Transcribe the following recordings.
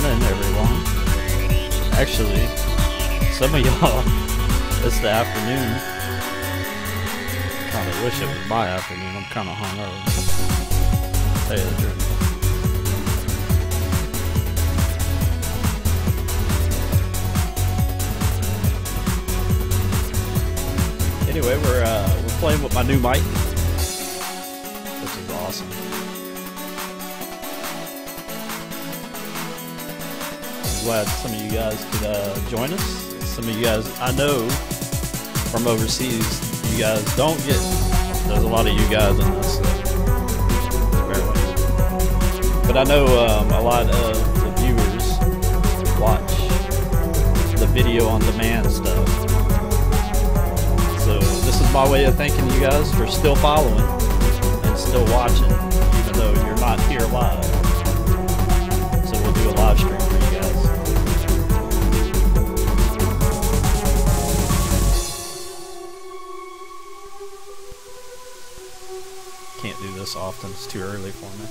morning, everyone. Actually, some of y'all, it's the afternoon. Kind of wish it was my afternoon. I'm kind of hungover. Tell you the truth. Anyway, we're playing with my new mic, which is awesome. I'm glad some of you guys could join us. Some of you guys I know from overseas, you guys don't get. There's a lot of you guys in this, barely. But I know a lot of the viewers watch the video on demand stuff. So this is my way of thanking you guys for still following and still watching, even though you're not here live. So we'll do a live stream for you guys. Can't do this often, it's too early for me.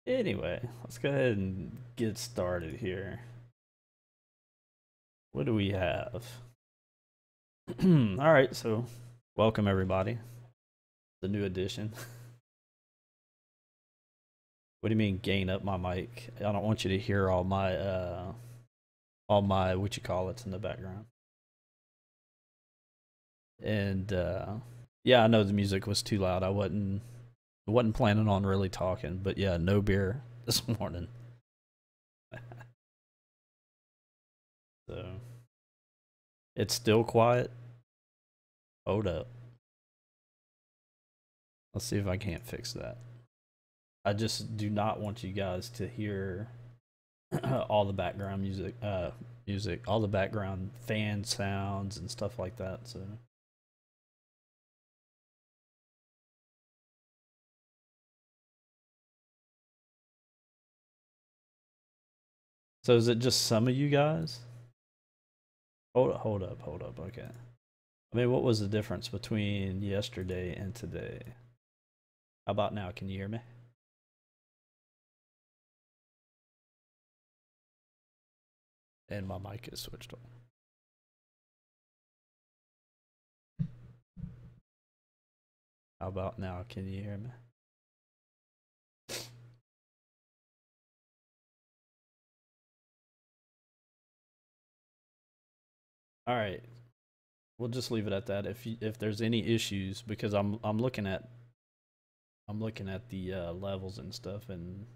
Anyway, let's go ahead and get started here. What do we have? Alright, so welcome everybody. The new edition. What do you mean gain up my mic? I don't want you to hear all my what you call it's in the background. And yeah, I know the music was too loud. I wasn't planning on really talking, but yeah, no beer this morning. So it's still quiet. Hold up. Let's see if I can't fix that. I just do not want you guys to hear all the background music, all the background fan sounds and stuff like that. So is it just some of you guys? Hold up. Okay. I mean, what was the difference between yesterday and today? How about now? Can you hear me? And my mic is switched on. How about now? Can you hear me? All right, we'll just leave it at that. If there's any issues, because I'm looking at the levels and stuff, and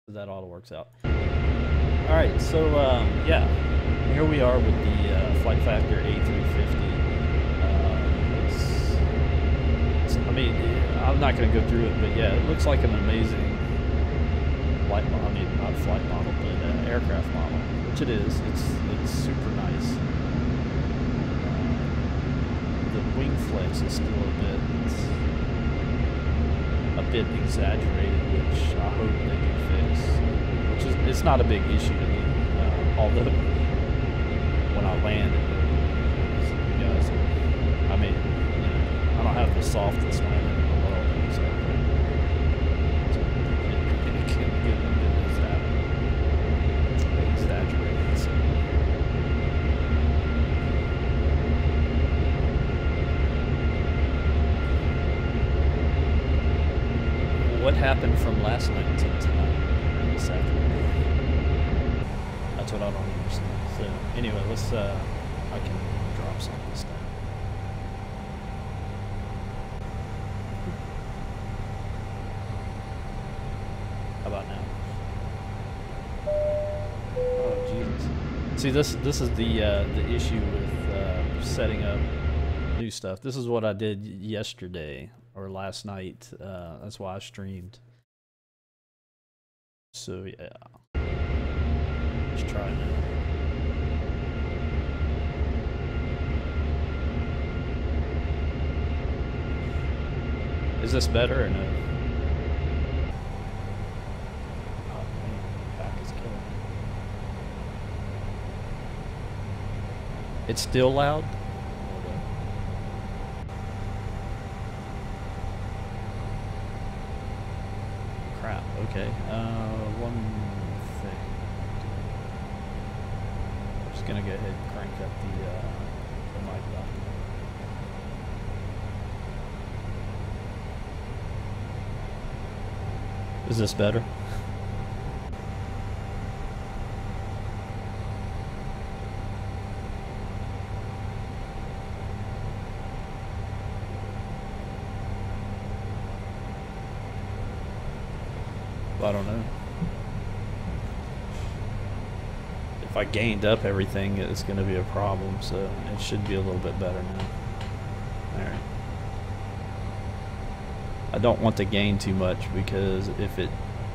that all works out. All right, so yeah, here we are with the FlightFactor A350. I mean, I'm not going to go through it, but yeah, it looks like an amazing flight model. I mean, not flight model, but aircraft model, which it is. It's super nice. The wing flex is still a bit exaggerated, which I hope they do fix. Which is, it's not a big issue to me, although when I land, you guys, I mean, you know, I don't have the softest landing in the world, so it can get a bit exaggerated. So. What happened from last night to tonight, this afternoon? That's what I don't understand. So anyway, let's I can drop some of this stuff. How about now? Oh Jesus! See, this is the issue with setting up new stuff. This is what I did yesterday or last night. That's why I streamed. So yeah, let's try now. Is this better or no? Oh man, the back is killing me. It's still loud? Hold One thing. I'm just gonna go ahead and crank up the mic volume. Is this better? I don't know. If I gained up everything, it's going to be a problem, so it should be a little bit better now. Alright. I don't want to gain too much, because if it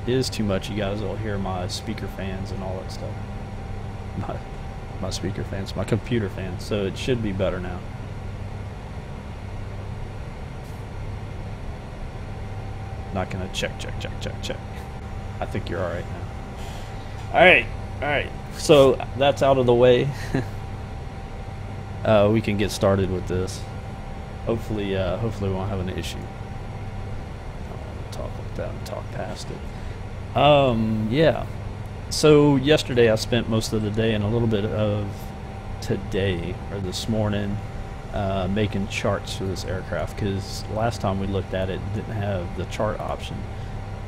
is too much, you guys will hear my speaker fans and all that stuff. My speaker fans, my computer fans, so it should be better now. Not going to check. I think you're alright now. Alright. So that's out of the way. We can get started with this. Hopefully we won't have an issue. I don't want to talk like that and talk past it. Yeah. So yesterday I spent most of the day and a little bit of today, or this morning, making charts for this aircraft, because last time we looked at it, it didn't have the chart option.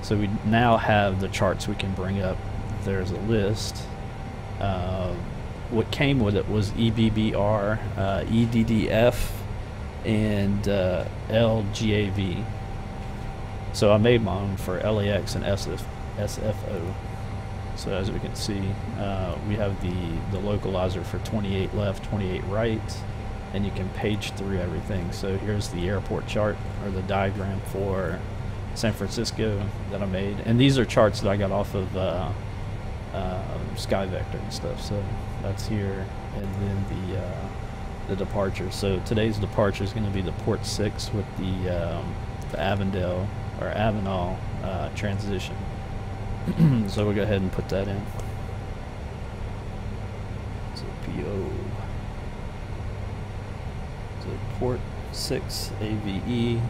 So we now have the charts we can bring up. There's a list. What came with it was EBBR, EDDF, and LGAV. So I made my own for LAX and SFO. So as we can see, we have the localizer for 28 left, 28 right, and you can page through everything. So here's the airport chart, or the diagram for San Francisco that I made, and these are charts that I got off of SkyVector and stuff. So that's here, and then the departure. So today's departure is going to be the port 6 with the Avondale or Avenal transition. So we'll go ahead and put that in. So PO. So port 6 AVE.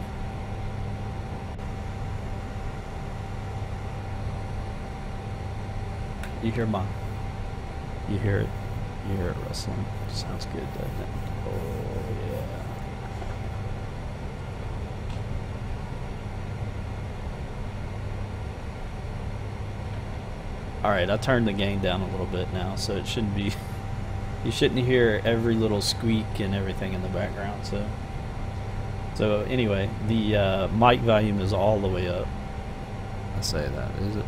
You hear it rustling. Sounds good, doesn't it? Oh yeah. Alright, I turned the gain down a little bit now, so it shouldn't be, you shouldn't hear every little squeak and everything in the background. So anyway, the mic volume is all the way up. I say that, is it?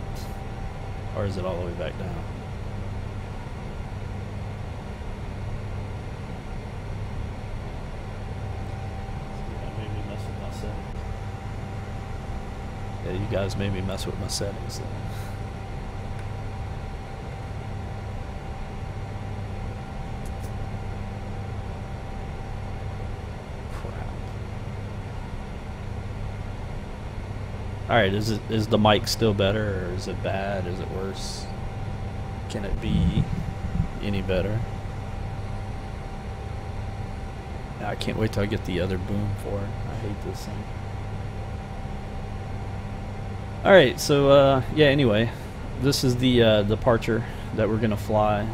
Or is it all the way back down? Maybe mess with my settings. Yeah, you guys made me mess with my settings then. Alright, is the mic still better, or is it bad? Is it worse? Can it be any better? I can't wait till I get the other boom for it. I hate this thing. Alright, so yeah, anyway, this is the departure that we're going to fly.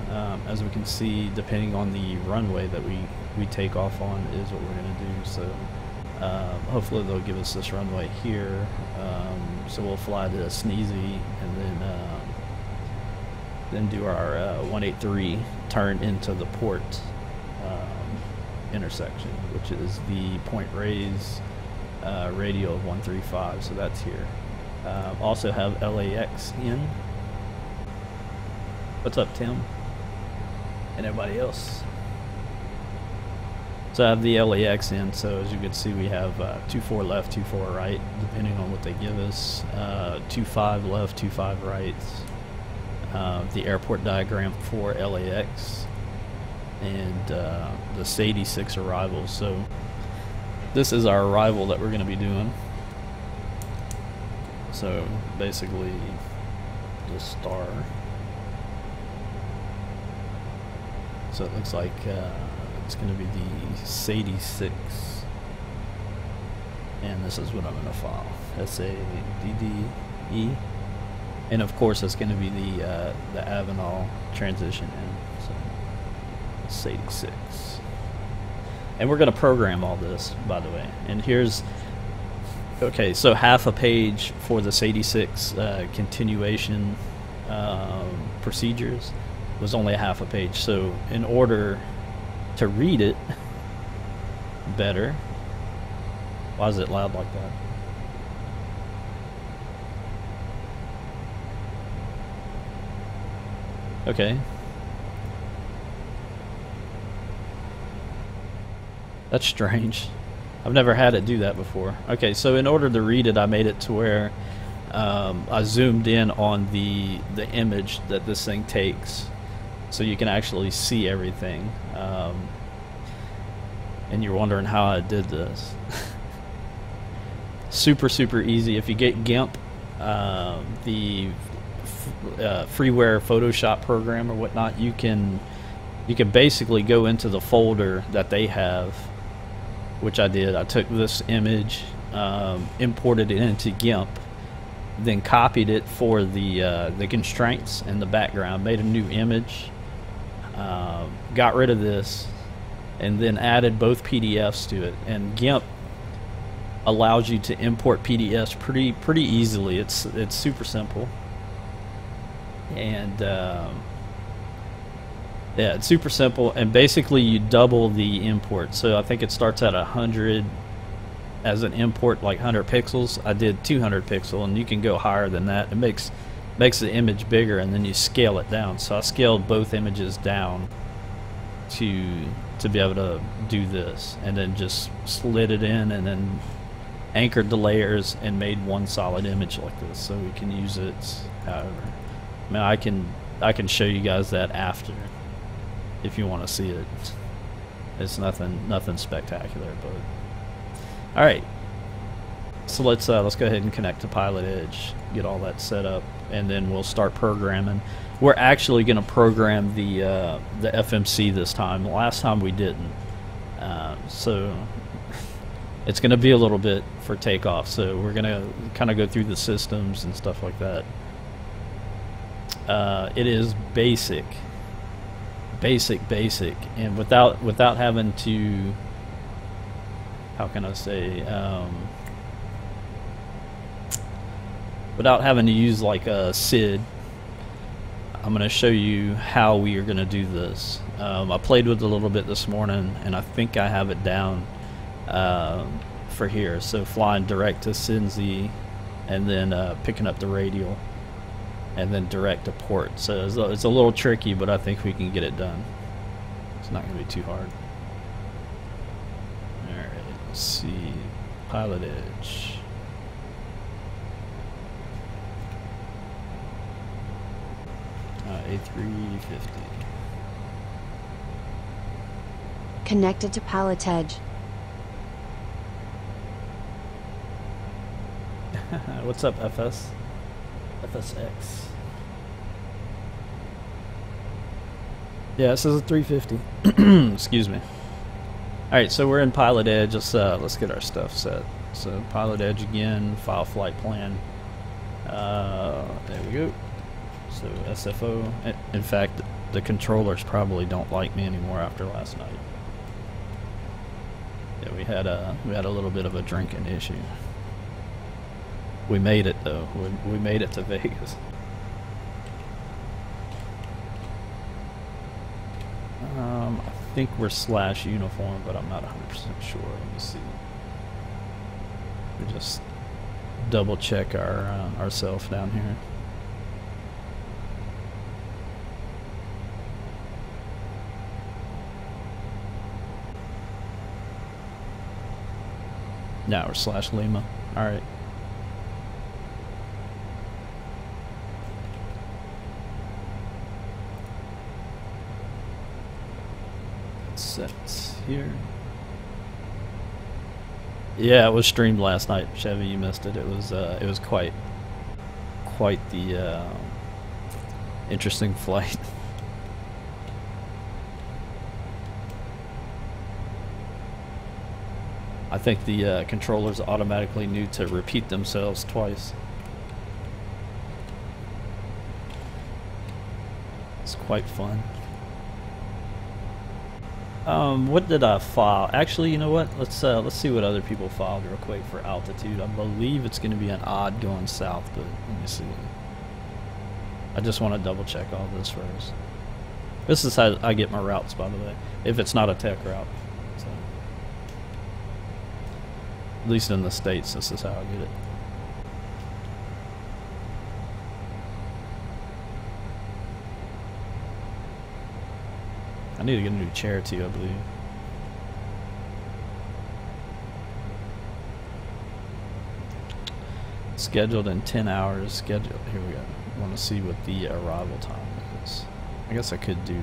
As we can see, depending on the runway that we take off on is what we're going to do. So hopefully they'll give us this runway here. So we'll fly to Sneezy and then do our 183 turn into the port intersection, which is the Point Reyes radial of 135. So that's here. Also have LAX in. What's up, Tim? And everybody else. So I have the LAX in, so as you can see we have 24 left, 24 right, depending on what they give us. 25 left, 25 right. The airport diagram for LAX, and the Sadie 6 arrivals. So this is our arrival that we're going to be doing. So basically the star. So it looks like it's going to be the Sadie 6, and this is what I'm going to file. SADDE, And of course, it's going to be the Avenal transition in. So it's 86. And we're going to program all this, by the way. And here's, okay, so half a page for this 86 continuation procedures was only a half a page. So in order to read it better, why is it loud like that? Okay. That's strange. I've never had it do that before. Okay, so in order to read it, I made it to where I zoomed in on the image that this thing takes, so you can actually see everything. And you're wondering how I did this. Super easy. If you get GIMP, the freeware Photoshop program or whatnot, you can basically go into the folder that they have, which I did. I took this image, imported it into GIMP, then copied it for the constraints and the background, made a new image, got rid of this, and then added both PDFs to it. And GIMP allows you to import PDFs pretty easily. It's super simple. And yeah, it's super simple, and basically you double the import. So I think it starts at 100 as an import, like 100 pixels. I did 200 pixel, and you can go higher than that. It makes the image bigger, and then you scale it down. So I scaled both images down to be able to do this, and then just slid it in, and then anchored the layers and made one solid image like this, so we can use it however. I mean, I can show you guys that after if you want to see it. It's nothing spectacular, but all right. So let's go ahead and connect to PilotEdge, get all that set up, and then we'll start programming. We're actually going to program the FMC this time. Last time we didn't, so it's going to be a little bit for takeoff. So we're going to kind of go through the systems and stuff like that. It is basic, and without having to, how can I say, without having to use like a SID, I'm going to show you how we are going to do this. I played with it a little bit this morning, and I think I have it down for here. So flying direct to Cincy, and then picking up the radial, and then direct to port. So it's a little tricky, but I think we can get it done. It's not going to be too hard. Alright, let's see. PilotEdge. A350. Connected to PilotEdge. What's up, FSX? Yeah, this is a 350. Excuse me. Alright, so we're in PilotEdge. Let's get our stuff set. So PilotEdge again, file flight plan. There we go. So SFO. In fact, the controllers probably don't like me anymore after last night. Yeah, we had a little bit of a drinking issue. We made it though. We made it to Vegas. I think we're / uniform, but I'm not 100% sure. Let me see. We just double check ourselves down here. Now we're / Lima. All right. Set here. Yeah, it was streamed last night. Chevy, you missed it. It was quite the interesting flight. I think the controllers automatically knew to repeat themselves twice. quite fun. What did I file? Actually, you know what? Let's see what other people filed real quick for altitude. I believe it's going to be an odd going south, but let me see. I just want to double check all this first. This is how I get my routes, by the way, if it's not a tech route. So, at least in the States, this is how I get it. I need to get a new chair too, I believe. Scheduled in 10 hours. Scheduled. Here we go. I want to see what the arrival time is. I guess I could do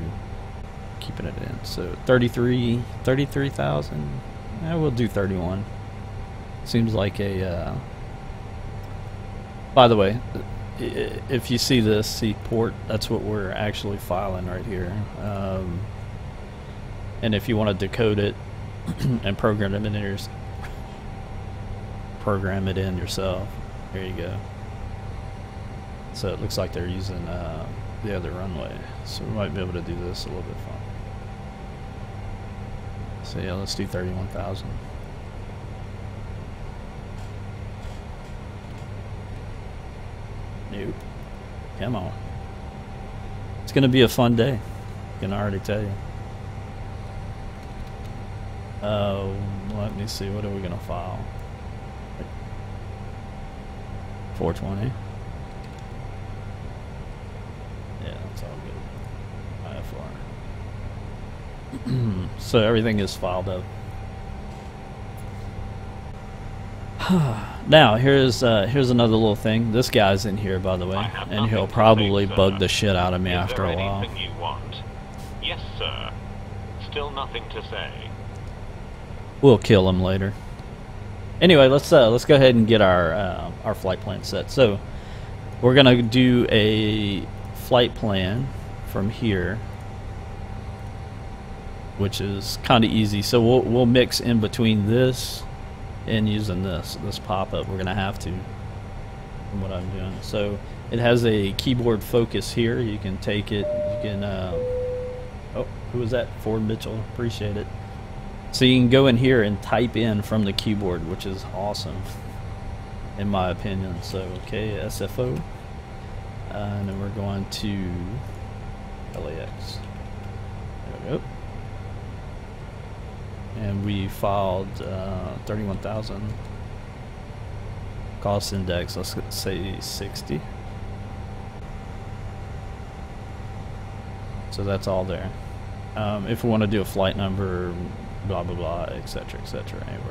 keeping it in. So 33,000. We'll do 31. Seems like a. By the way, if you see this, see port, that's what we're actually filing right here. And if you want to decode it and program it in yourself, here you go. So it looks like they're using the other runway, so we might be able to do this a little bit fun. So yeah, let's do 31,000. Nope. Come on. It's gonna be a fun day. I can already tell you. Let me see. What are we gonna file? 420. Yeah, that's all good. IFR. So everything is filed up. Now here's another little thing. This guy's in here, by the way, and he'll probably bug the shit out of me after a while. You want? Yes, sir. Still nothing to say. We'll kill him later. Anyway, let's go ahead and get our flight plan set. So we're gonna do a flight plan from here, which is kind of easy. So we'll mix in between this and using this pop-up. We're gonna have to, from what I'm doing. So it has a keyboard focus here. You can take it. You can. Oh, who was that? Ford Mitchell. Appreciate it. So you can go in here and type in from the keyboard, which is awesome, in my opinion. So KSFO, and then we're going to KLAX. There we go. And we filed 31,000. Cost index, let's say 60. So that's all there. If we want to do a flight number, blah blah blah, etc., etc. I ain't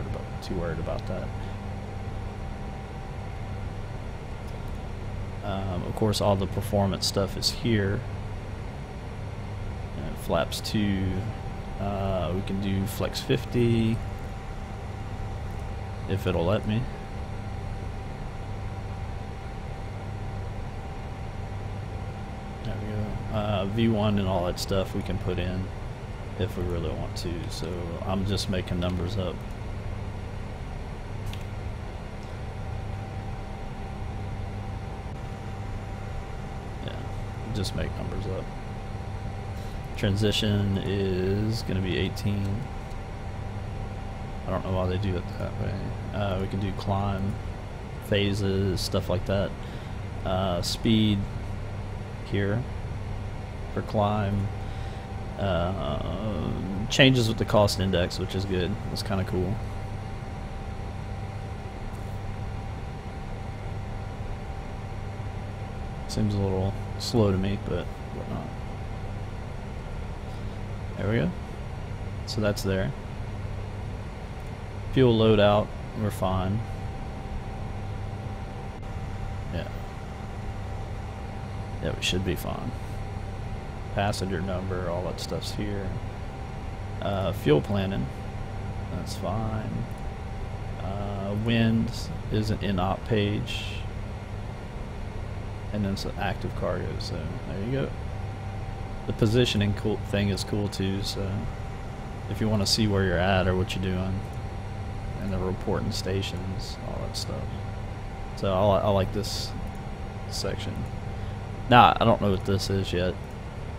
too worried about that. Of course, all the performance stuff is here. And flaps 2. We can do flex 50 if it'll let me. There we go. V1 and all that stuff we can put in if we really want to. So I'm just making numbers up. Yeah, just make numbers up. Transition is going to be 18. I don't know why they do it that way. We can do climb, phases, stuff like that. Speed here for climb. Changes with the cost index, which is good. That's kind of cool. Seems a little slow to me, but whatnot. There we go. So that's there. Fuel loadout, we're fine. Yeah. Yeah, we should be fine. Passenger number, all that stuff's here. Fuel planning, that's fine. Wind is an in-op page. And then some active cargo, so there you go. The positioning thing is cool too, so if you want to see where you're at or what you're doing, and the reporting stations, all that stuff. So I like this section. Now I don't know what this is yet.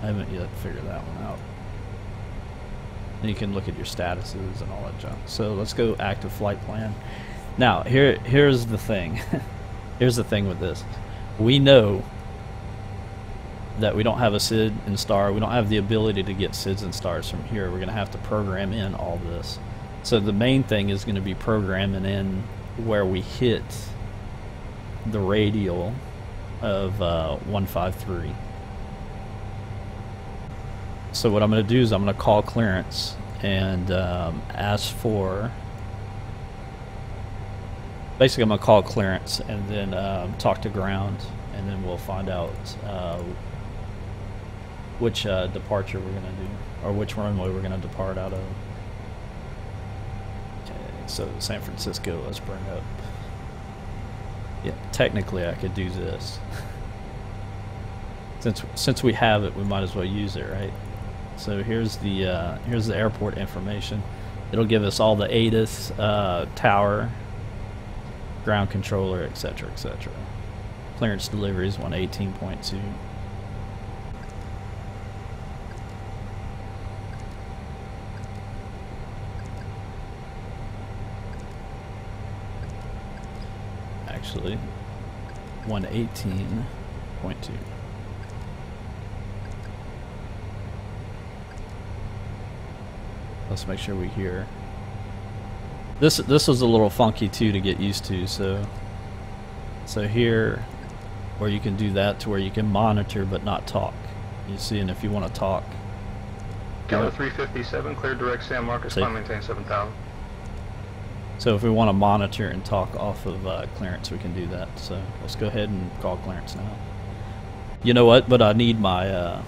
I haven't yet figured that one out. And you can look at your statuses and all that junk. So let's go active flight plan. Now, here's the thing. Here's the thing with this. We know that we don't have a SID and star. We don't have the ability to get SIDs and stars from here. We're going to have to program in all this. So the main thing is going to be programming in where we hit the radial of 153. So what I'm going to do is I'm going to call clearance and ask for, basically I'm going to call clearance and then talk to ground, and then we'll find out which departure we're going to do, or which runway we're going to depart out of. Okay, so San Francisco, let's bring up. Yeah, technically I could do this. Since we have it, we might as well use it, right? So here's the airport information. It'll give us all the ATIS, tower, ground controller, etc., etc. Clearance deliveries 118.2. Actually, 118.2. Let's make sure we hear. This was a little funky too to get used to. So here, where you can do that to where you can monitor but not talk. You see, and if you want to talk. A357, clear direct San Marcos, climb maintain 7,000. So if we want to monitor and talk off of clearance, we can do that. So let's go ahead and call clearance now. You know what? But I need my.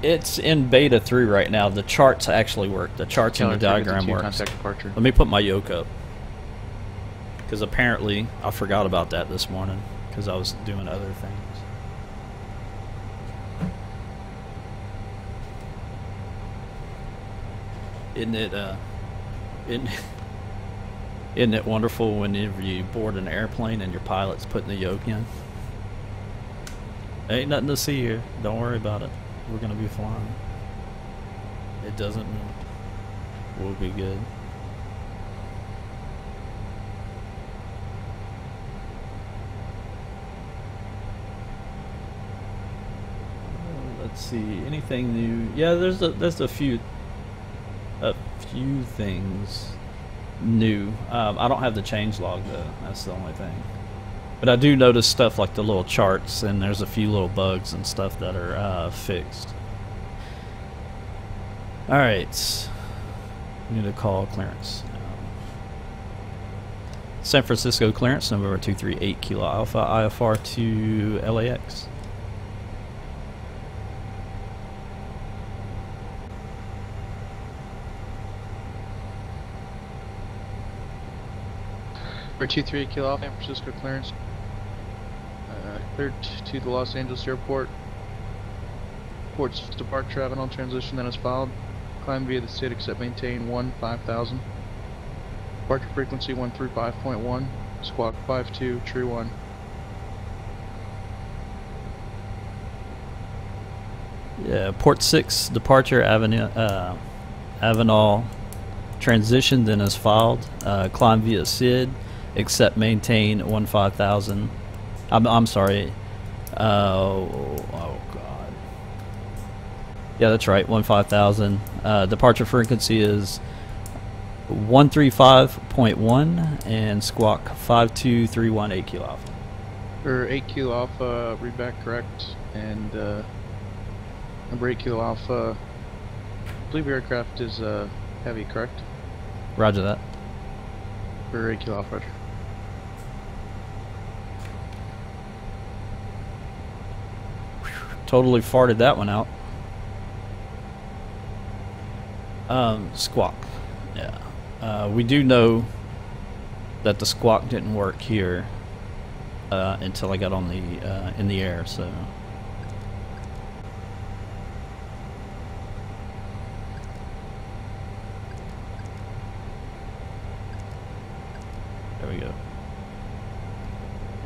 It's in beta 3 right now. The charts actually work. The charts and the diagram works. Let me put my yoke up, because apparently I forgot about that this morning because I was doing other things. Isn't it wonderful whenever you board an airplane and your pilot's putting the yoke in? There ain't nothing to see here. Don't worry about it. We're gonna be flying. It doesn't move. We'll be good. Let's see. Anything new? Yeah, there's a few things new. I don't have the change log though. That's the only thing. But I do notice stuff like the little charts, and there's a few little bugs and stuff that are fixed. Alright. We need to call clearance. San Francisco clearance, November 238 Kilo Alpha, IFR to LAX. For 238 Kilo Alpha, San Francisco clearance. Cleared to the Los Angeles airport. Port's departure Avenal transition that is filed. Climb via the SID except maintain 15,000. Departure frequency 135.1. Squawk 52, true 1. Yeah, Port 6 departure Avenal transition then is filed. Climb via SID except maintain 15,000. I'm sorry. Oh God. Yeah, that's right. 15,000. Departure frequency is 135.1 and squawk 5231 8 Kilo Alpha. For 8 Kilo Alpha, read back correct, and number 8 Kilo Alpha. I believe your aircraft is heavy, correct? Roger that. For 8 Kilo Alpha, roger. Totally farted that one out. Squawk. Yeah. We do know that the squawk didn't work here until I got on the in the air, so. we go.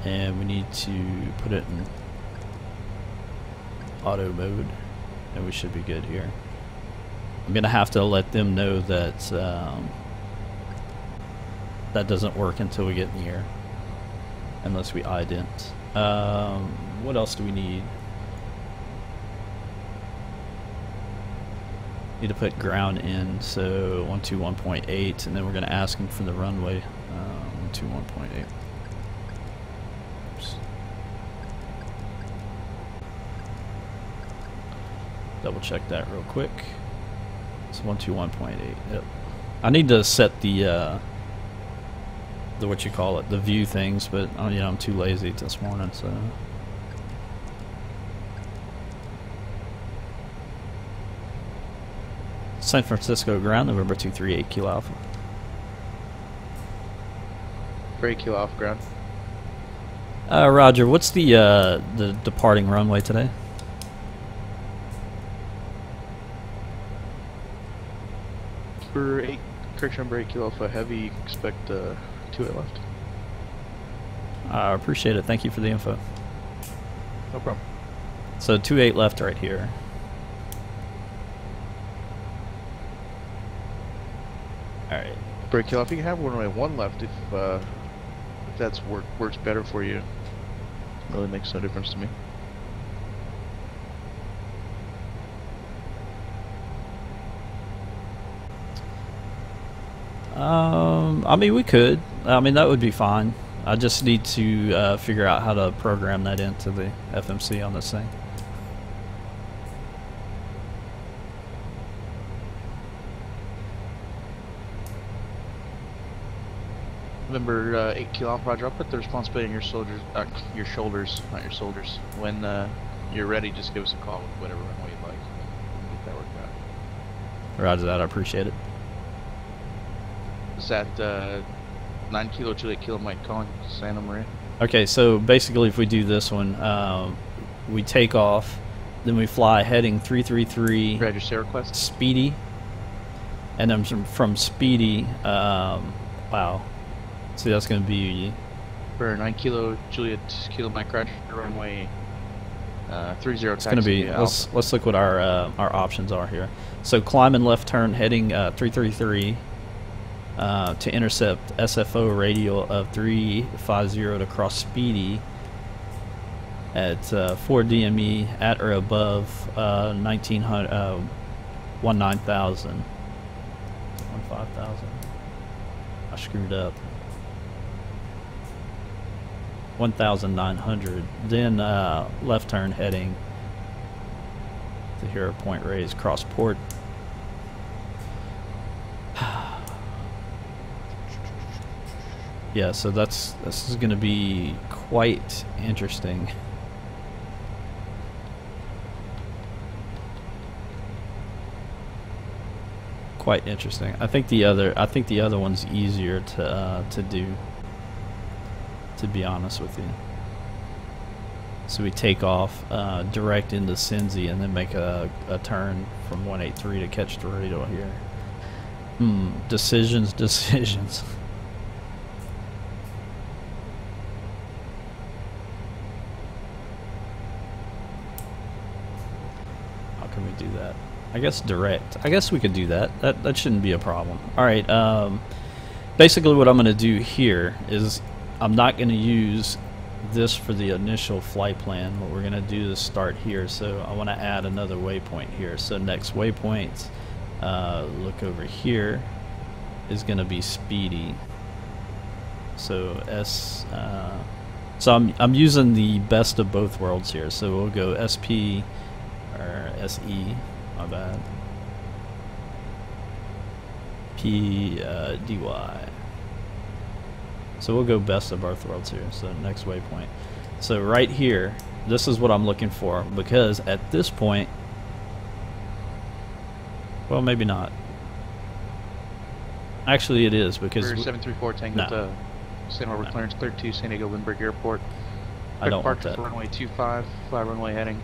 And we need to put it in auto mode, and we should be good here. I'm gonna have to let them know that that doesn't work until we get in the air, unless we ident. What else do we need? Need to put ground in, so 121.8, and then we're going to ask them for the runway. 121.8. Oops. Double check that real quick. It's 121.8. Yep. I need to set the what you call it, the view things, but you know, I'm too lazy this morning, so. San Francisco ground, November 238 Kilo Alpha. 3 Kilo Alpha ground. Roger, what's the departing runway today? For 8, correction number 8 Kilo Alpha heavy, expect 2-8 left. I appreciate it. Thank you for the info. No problem. So 2-8 left right here. Alright. Break Kilo Alpha, you can have runway 1 left if that's works better for you. Really makes no difference to me. I mean, we could. I mean, that would be fine. I just need to figure out how to program that into the FMC on this thing. Remember, 8 Kilo Alpha, Roger. I'll put the responsibility on your shoulders, not your shoulders. When you're ready, just give us a call with whatever runway you'd like. We'll get that worked out. Roger that. I appreciate it. Is that 9 Kilo Juliet Kilo Mike calling Santa Maria? Okay, so basically, if we do this one, we take off, then we fly heading 333. Register request. Speedy, and then from Speedy, wow. See, that's going to be For 9 Kilo Juliet Kilo Mike Roger, runway 30 it's going to be, let's look what our options are here. So climb and left turn heading 333 to intercept SFO radial of 350 to cross Speedy at 4 DME at or above 19,000. 15,000. I screwed up. 1,900. Then left turn heading to Hero Point raise, cross port. Yeah, so this is going to be quite interesting. Quite interesting. I think the other one's easier to do, to be honest with you. So we take off direct into Cincy and then make a turn from 183 to catch the radial here. Decisions. How can we do that? I guess direct. I guess we could do that. That shouldn't be a problem. Alright, basically what I'm going to do here is I'm not going to use this for the initial flight plan. What we're going to do is start here. So I want to add another waypoint here. So next waypoint, look over here, is going to be Speedy. So so I'm using the best of both worlds here. So we'll go SP or SE. My bad. DY. So we'll go best of both worlds here. So next waypoint. So right here, this is what I'm looking for, because at this point, well, maybe not. Actually, it is, because 734 Tango to San Robert Clarence 32 San Diego Lindbergh Airport. I don't want that. For runway 25, fly runway heading.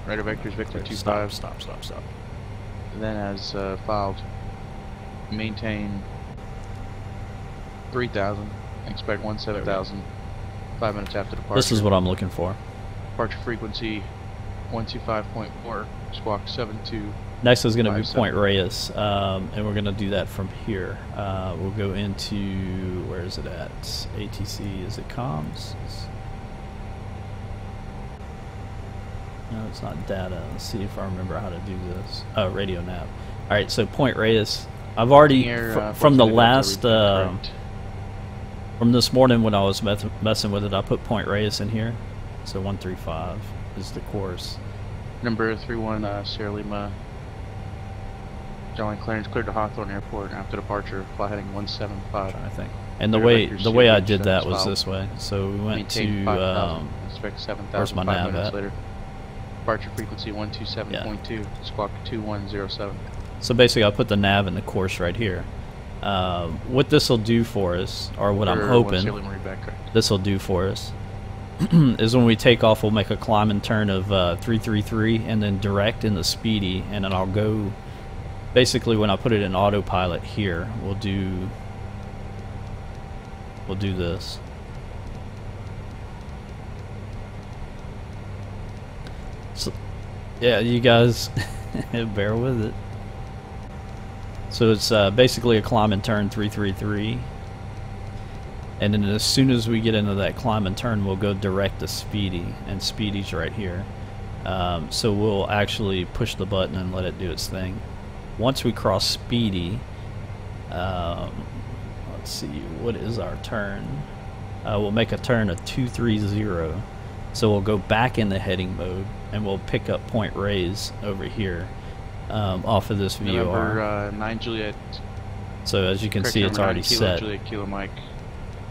Radar vectors Victor 25. Stop. And then as filed, maintain 3,000. Expect 17,000. 5 minutes after departure. This is what I'm looking for. Departure frequency 125.4. Squawk 72. Next is going to be Point Reyes, and we're going to do that from here. We'll go into, where is it at? ATC, is it comms? No, it's not data. Let's see if I remember how to do this. Oh, radio nav. Alright, so Point Reyes. I've already, from the last, from this morning when I was messing with it, I put Point Reyes in here. So 135 is the course. Number 31, Sierra Lima. John clearance cleared to Hawthorne Airport after departure. Fly heading 175. I think. And the way I did that was this way. So we went to expect 7,000. Where's my nav at? Later. Departure frequency 127.2. Squawk 2107. So basically, I put the nav in the course right here. What this will do for us, or what I'm hoping this will do for us, is when we take off, we'll make a climb and turn of 333, and then direct in the speedy, and then I'll go. Basically, when I put it in autopilot here, we'll do this. So, yeah, you guys bear with it. So it's basically a climb and turn 333, and then as soon as we get into that climb and turn, we'll go direct to speedy, and speedy's right here. So we'll actually push the button and let it do its thing. Once we cross speedy, let's see, what is our turn? We'll make a turn of 230. So we'll go back into heading mode, and we'll pick up Point Reyes over here off of this VOR. Number 9 Juliet. So as you can see, it's already set. Juliet Kilo Mike.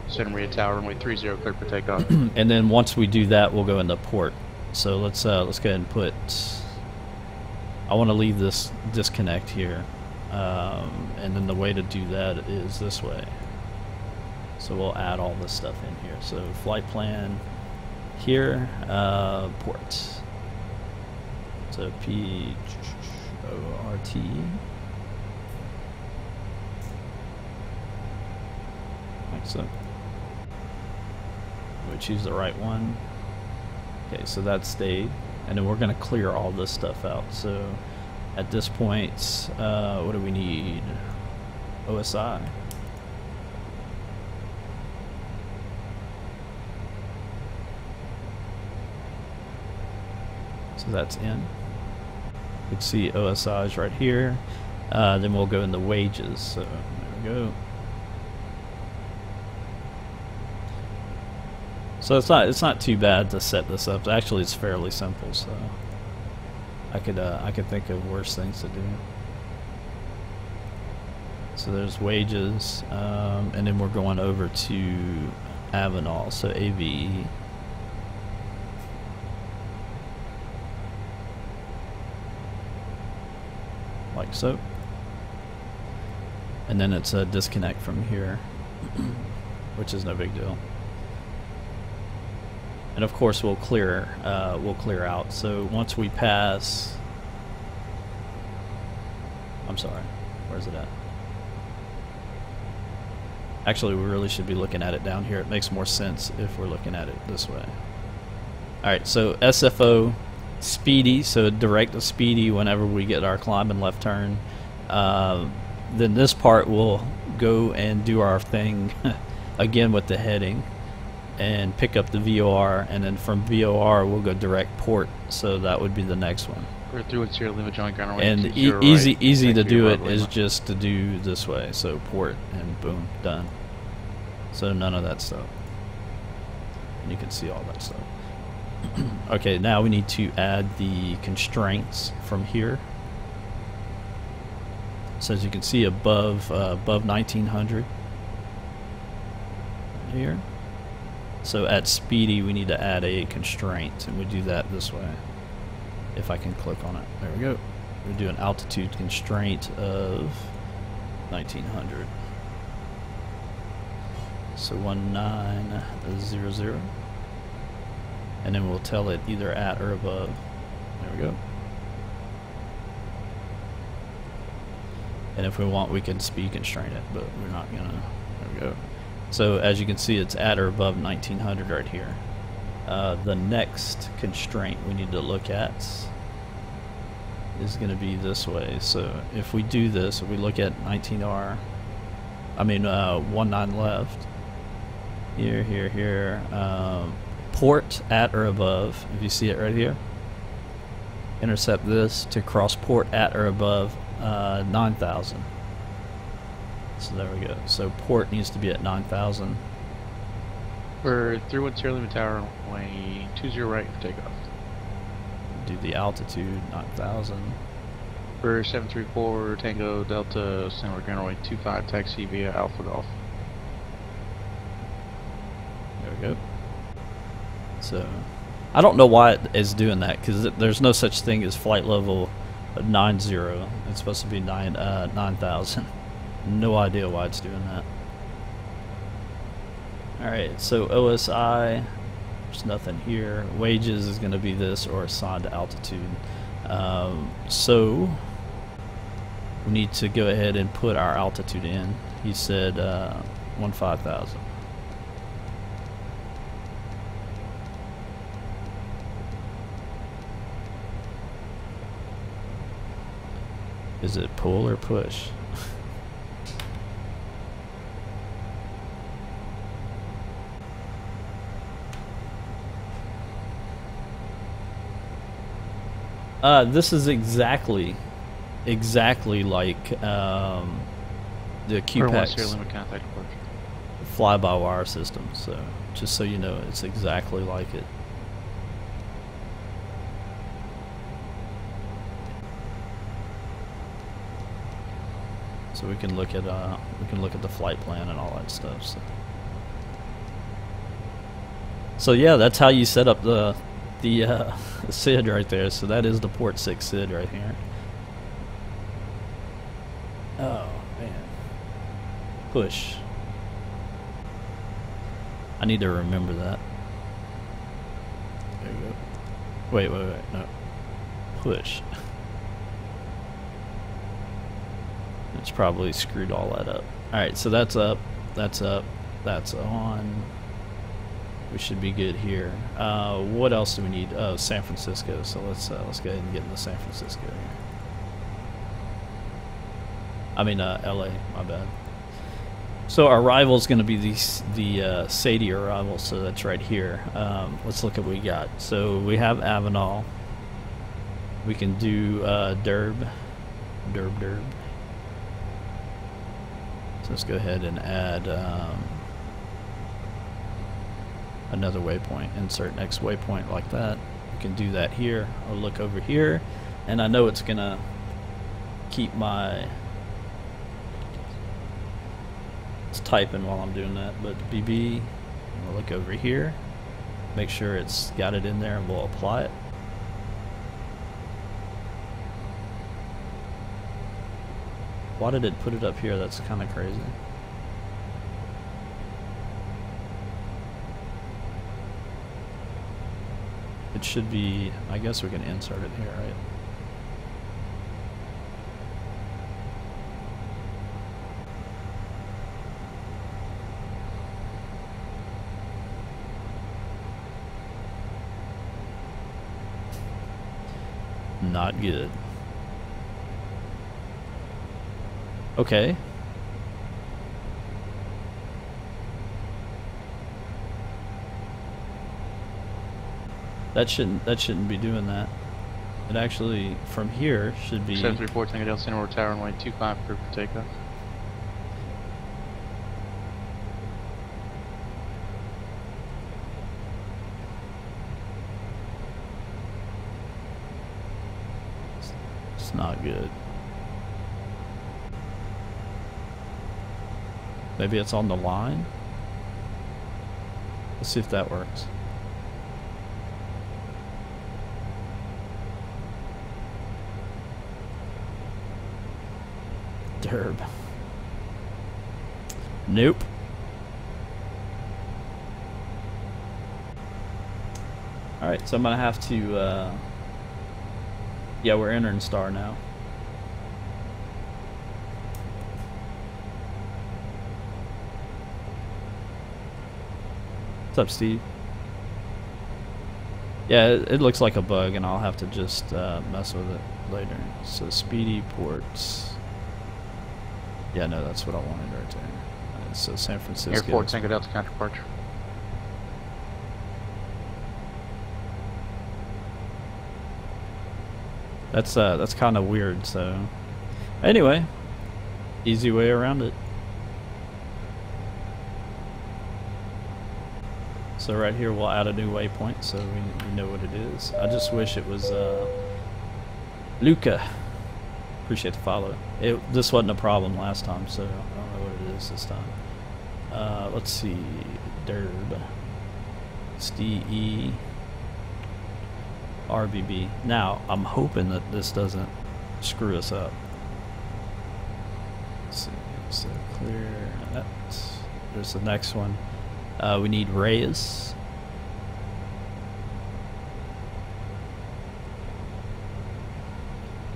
Santa Maria Tower, runway 30, cleared for takeoff. And then once we do that, we'll go into port. So let's go ahead and put. I want to leave this disconnect here, and then the way to do that is this way. So we'll add all this stuff in here. So flight plan here, port. So PORT. Like so. We choose the right one. Okay, so that stayed. And then we're going to clear all this stuff out. So at this point, what do we need? OSI. So that's in. You can see OSI is right here. Then we'll go into wages. So there we go. So it's not too bad to set this up. Actually, it's fairly simple. So I could think of worse things to do. So there's wages, and then we're going over to Avenal. So AVE. Like so. And then it's a disconnect from here, which is no big deal. And of course we'll clear out. So once we pass, I'm sorry, where's it at? Actually, we really should be looking at it down here. It makes more sense if we're looking at it this way. Alright, so SFO speedy, so direct to speedy whenever we get our climb and left turn. Then this part we'll go and do our thing again with the heading and pick up the VOR, and then from VOR we'll go direct port, so that would be the next one. We're through at Sierra Lima John Ground. And easy to do it is just to do this way, so port and boom, done. So none of that stuff. And you can see all that stuff. Okay, now we need to add the constraints from here. So as you can see above 1900 here. So at speedy we need to add a constraint, and we do that this way. If I can click on it. There we go. We do an altitude constraint of 1900. So 1900. And then we'll tell it either at or above. There we go. And if we want, we can speed constrain it, but we're not gonna. There we go. So as you can see, it's at or above 1900 right here. The next constraint we need to look at is going to be this way. So if we do this, if we look at 19R, 19 left, here, port at or above, if you see it right here, intercept this to cross port at or above 9,000. So there we go. So port needs to be at 9,000. For 31 Sierra Lima Tower, runway 20 right for takeoff. Do the altitude 9,000. For 734 Tango Delta, Center runway 25 taxi via Alpha Golf. There we go. So I don't know why it is doing that, because there's no such thing as flight level 90. It's supposed to be 9,000. No idea why it's doing that. Alright, so OSI, there's nothing here. Wages is going to be this or assigned to altitude. So we need to go ahead and put our altitude in. He said 15,000. Is it pull or push? This is exactly like the QPEX fly-by-wire system. So just so you know, it's exactly like it. So we can look at the flight plan and all that stuff. So yeah, that's how you set up the SID right there. So that is the port 6 SID right here. Oh man, push. I need to remember that. There you go. Wait, no, push. It's probably screwed all that up. Alright, so that's up, that's on. We should be good here. What else do we need? Oh, San Francisco. So let's go ahead and get into San Francisco here. LA, my bad. So our arrival is going to be the Sadie arrival, so that's right here. Let's look at what we got. So we have Avenal. We can do Derb. So let's go ahead and add another waypoint. Insert next waypoint like that. We can do that here. I'll look over here, and I know it's gonna keep my. It's typing while I'm doing that, but BB. We'll look over here. Make sure it's got it in there, and we'll apply it. Why did it put it up here? That's kind of crazy. It should be, I guess we can insert it here, right? Not good. Okay. That shouldn't be doing that. It actually from here should be 734 Tango Delta Center Tower runway 25 for takeoff. It's not good. Maybe it's on the line. Let's see if that works. Derb. Nope. Alright, so I'm gonna have to yeah, we're entering star now. What's up, Steve? Yeah, it looks like a bug, and I'll have to just mess with it later. So speedy ports. Yeah, no, that's what I wanted right there. So San Francisco. Airport Tango Delta counter departure. That's kind of weird. So anyway, easy way around it. So right here we'll add a new waypoint so we know what it is. I just wish it was Luca. Appreciate the follow. This wasn't a problem last time, so I don't know what it is this time. Let's see, Derb. It's DE RBB. Now I'm hoping that this doesn't screw us up. Let's see, so clear that. There's the next one. We need Reyes.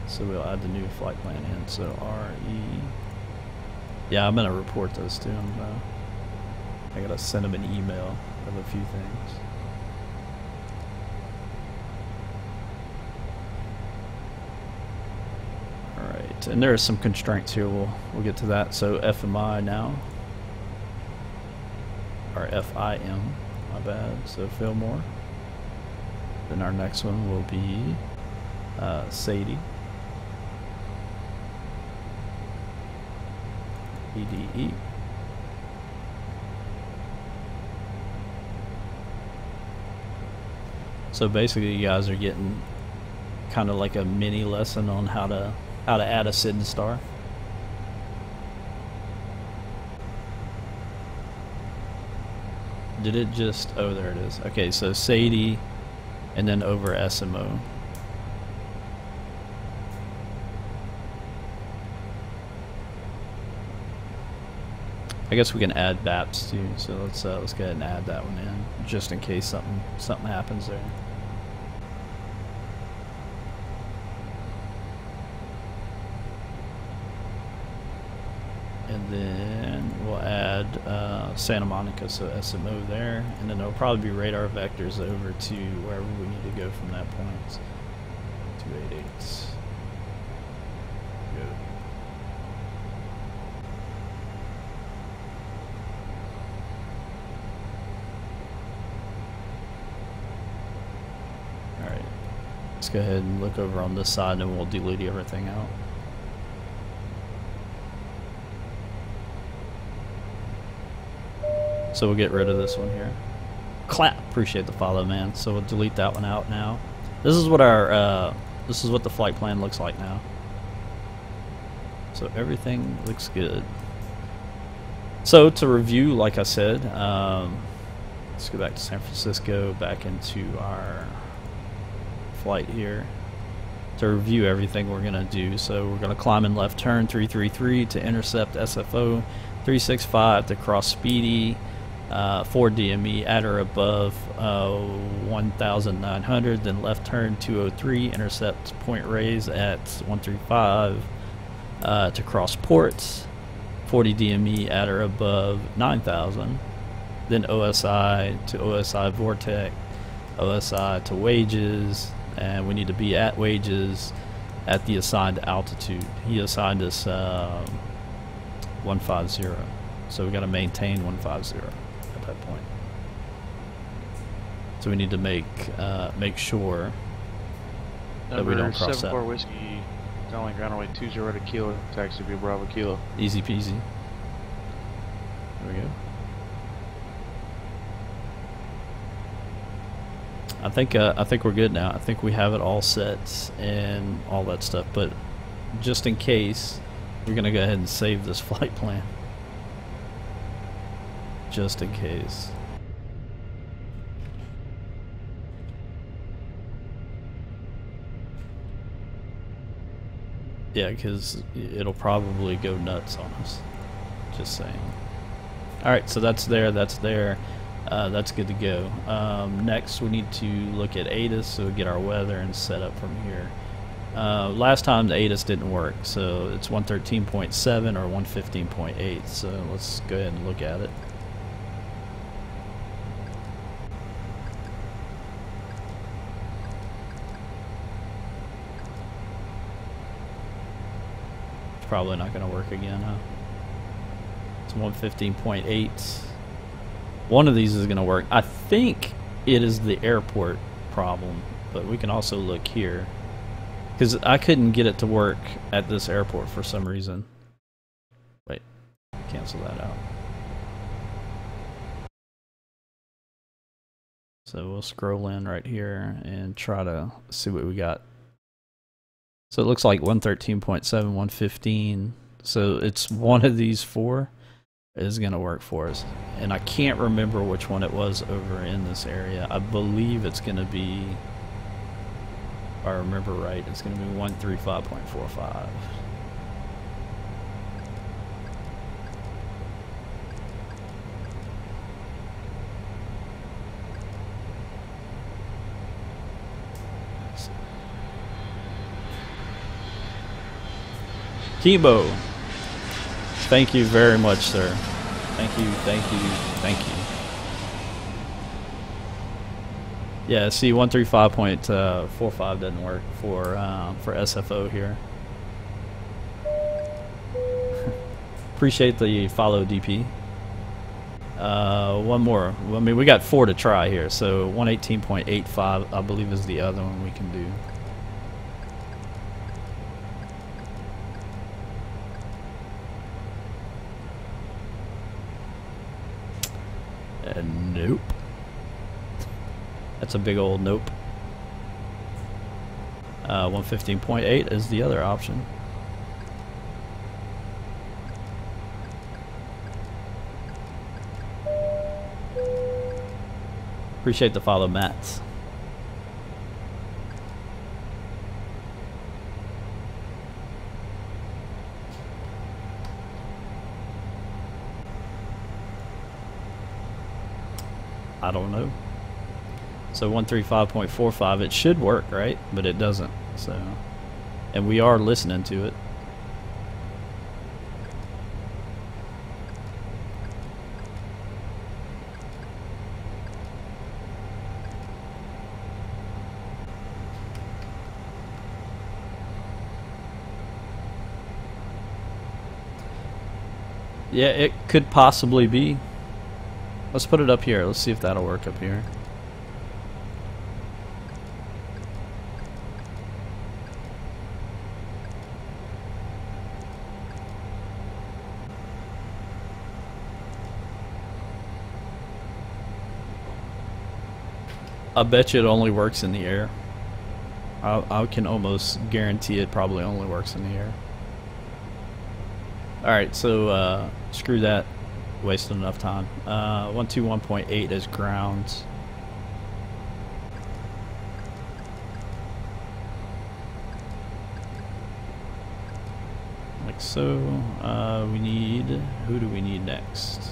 So we'll add the new flight plan in. So RE. Yeah, I'm gonna report those to him. I gotta send him an email of a few things. All right, and there are some constraints here. We'll get to that. So FMI now. Or FIM, my bad, so Fillmore. Then our next one will be Sadie. EDE. So basically you guys are getting kind of like a mini lesson on how to add a Sidden star. Did it just... oh, there it is. Okay, so Sadie and then over SMO. I guess we can add BAPs too, so let's go ahead and add that one in, just in case something happens there. And then we'll add Santa Monica, so SMO there, and then there'll probably be radar vectors over to wherever we need to go from that point. 288. Go. Alright, let's go ahead and look over on this side and then we'll delete everything out. So we'll get rid of this one here. Clap, appreciate the follow, man. So we'll delete that one out now. This is what our this is what the flight plan looks like now. So everything looks good. So to review, like I said, let's go back to San Francisco, back into our flight here. To review everything we're gonna do, so we're gonna climb in left turn 333 to intercept SFO, 365 to cross Speedy, 4 DME at or above 1,900, then left turn 203, intercept Point Reyes at 135 to cross ports, 40 DME at or above 9,000, then OSI to OSI Vortex, OSI to wages, and we need to be at wages at the assigned altitude. He assigned us 150, so we got to maintain 150 at that point. So we need to make sure that we don't cross that. Number 74 Whiskey, calling ground runway 20 to Kilo, taxi via Bravo Kilo. Easy peasy. There we go. I think we're good now. I think we have it all set and all that stuff. But just in case, we're gonna go ahead and save this flight plan. Just in case. Yeah, because it'll probably go nuts on us. Just saying. Alright, so that's there, that's there. That's good to go. Next, we need to look at ATIS, so we get our weather and set up from here. Last time the ATIS didn't work, so it's 113.7 or 115.8, so let's go ahead and look at it. probably not going to work again, huh? It's 115.8. One of these is going to work. I think it is the airport problem, but we can also look here. Because I couldn't get it to work at this airport for some reason. Wait, cancel that out. So we'll scroll in right here and try to see what we got. So it looks like 113.7, 115. So it's one of these four is going to work for us. And I can't remember which one it was over in this area. I believe it's going to be, if I remember right, it's going to be 135.45. Kibo, thank you very much, sir. Thank you, thank you, thank you. Yeah, see, 135.45 doesn't work for SFO here. Appreciate the follow, DP. One more. I mean, we got 4 to try here, so 118.85, I believe, is the other one we can do. Nope. That's a big old nope. 115.8 is the other option. Appreciate the follow, Matt. I don't know. So 135.45, it should work, right? But it doesn't. So, and we are listening to it. Yeah, it could possibly be. Let's put it up here. Let's see if that'll work up here. I bet you it only works in the air. I can almost guarantee it probably only works in the air. Alright, so screw that. Wasted enough time. 121.8 is ground. Like so. We need, who do we need next?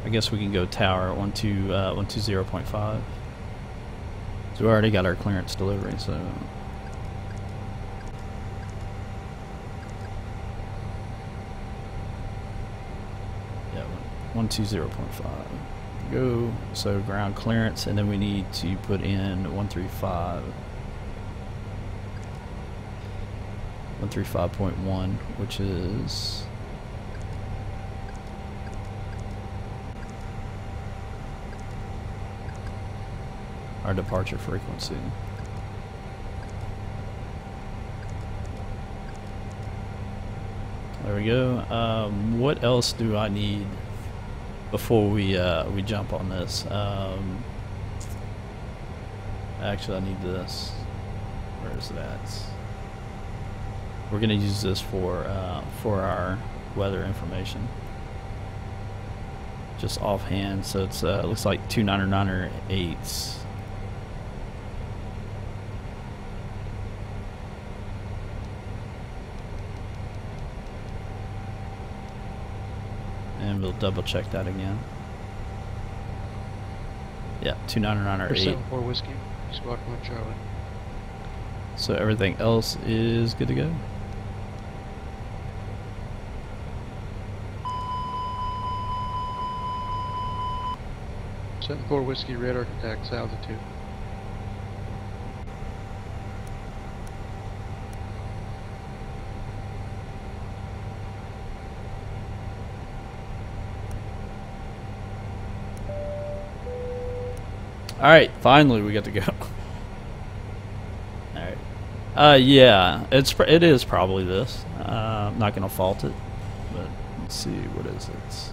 I guess we can go tower at 120.5. So we already got our clearance delivery, so. Yeah, 120.5. Go. So ground clearance, and then we need to put in 135. 135.1, which is our departure frequency. There we go. What else do I need before we jump on this? Actually, I need this. Where is that? We're gonna use this for our weather information. Just offhand, so it's looks like 299.8. And we'll double check that again. Yeah, 299.8. 4 whiskey. Squawk 1 Charlie. So everything else is good to go. 74 whiskey, radar contacts altitude. All right, finally we get to go. All right. Yeah, it is probably this. I'm not gonna fault it, but let's see, what is it?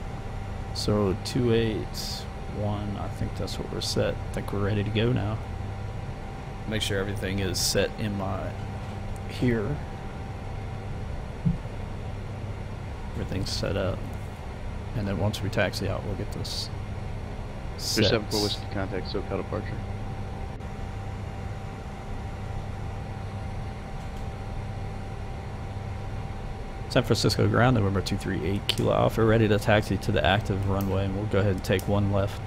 So 281. I think that's what we're set. I think we're ready to go now. Make sure everything is set in my here. Everything's set up, and then once we taxi out, we'll get this. There's 74 Whiskey contact, SoCal departure. San Francisco ground, November 238 Kilo Alpha, ready to taxi to the active runway, and we'll go ahead and take one left.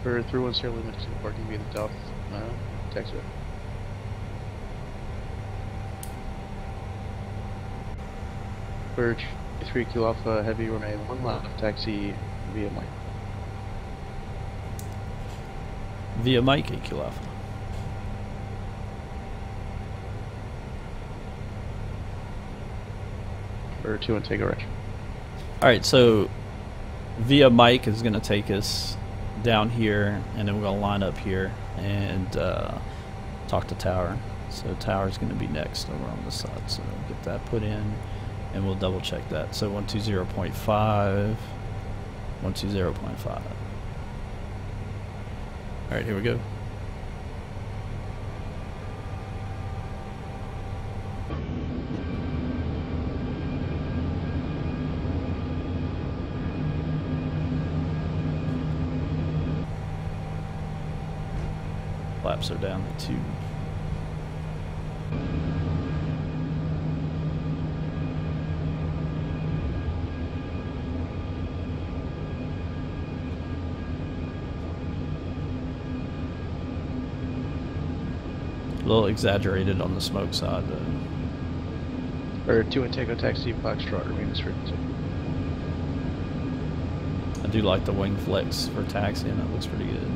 For 310 limited to parking via the south taxiway. For 3 Kilo Alpha heavy, runway 1 left taxi via Mike. Via Mike, 8 Kilo Alpha. For 2 and take a right. Alright, so via Mike is going to take us down here, and then we're going to line up here and talk to Tower. So Tower's going to be next over on this side, so get that put in, and we'll double check that. So 120.5, 120.5. Alright, here we go. Flaps are down to 2. A little exaggerated on the smoke side, but Or 2 and take a taxi, Foxtrot, remains frequency. I do like the wing flex for taxiing. That looks pretty good.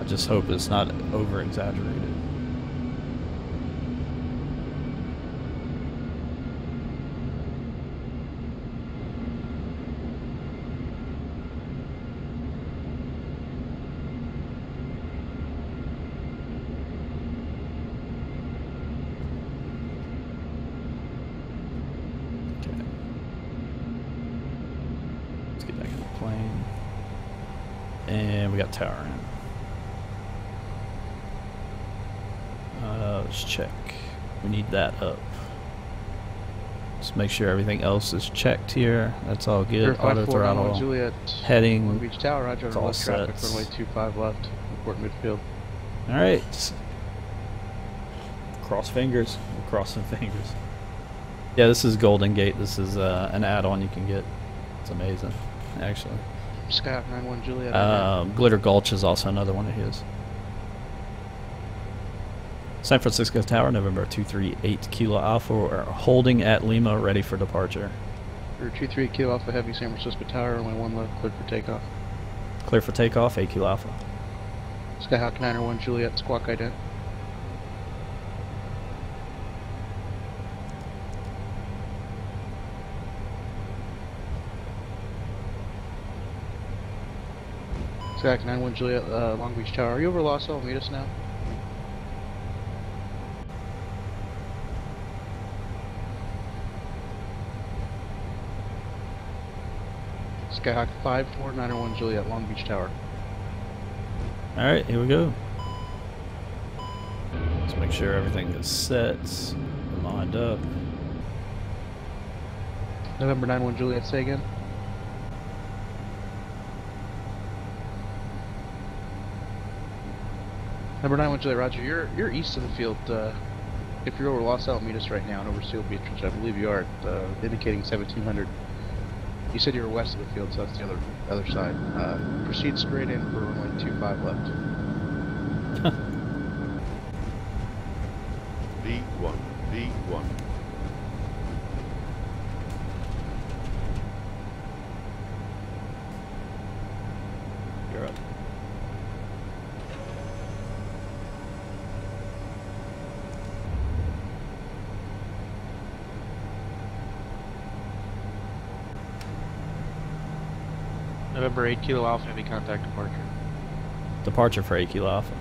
I just hope it's not over exaggerated. And we got tower in. Let's check. We need that up. Just make sure everything else is checked here. That's all good. Auto throttle. Juliet, heading. Long Beach Tower, Roger. It's all Left traffic, set. runway 25 left. Report midfield. All right. Cross fingers. We're crossing fingers. Yeah, this is Golden Gate. This is an add-on you can get. It's amazing, actually. Skyhawk 91 Juliet. Glitter Gulch is also another one of his. San Francisco Tower, November 238 Kilo Alpha. We're holding at Lima, ready for departure. For 23 Kilo Alpha Heavy, San Francisco Tower, runway 1 left, cleared for takeoff. Clear for takeoff, 8 Kilo Alpha. Skyhawk 91 Juliet, squawk ident. Skyhawk 91 Juliet, Long Beach Tower. Are you over Los Alamitos now? Skyhawk 5491 Juliet, Long Beach Tower. Alright, here we go. Let's make sure everything is set and lined up. November 91 Juliet, say again. Number 91 Juliet, Roger. You're east of the field. If you're over Los Alamitos right now and over Seal Beach, which I believe you are, indicating 1700. You said you were west of the field, so that's the other side. Proceed straight in for runway 25 left. V1, V1. You're up. November 8 Kilo Alpha, heavy contact departure. Departure for 8 Kilo Alpha.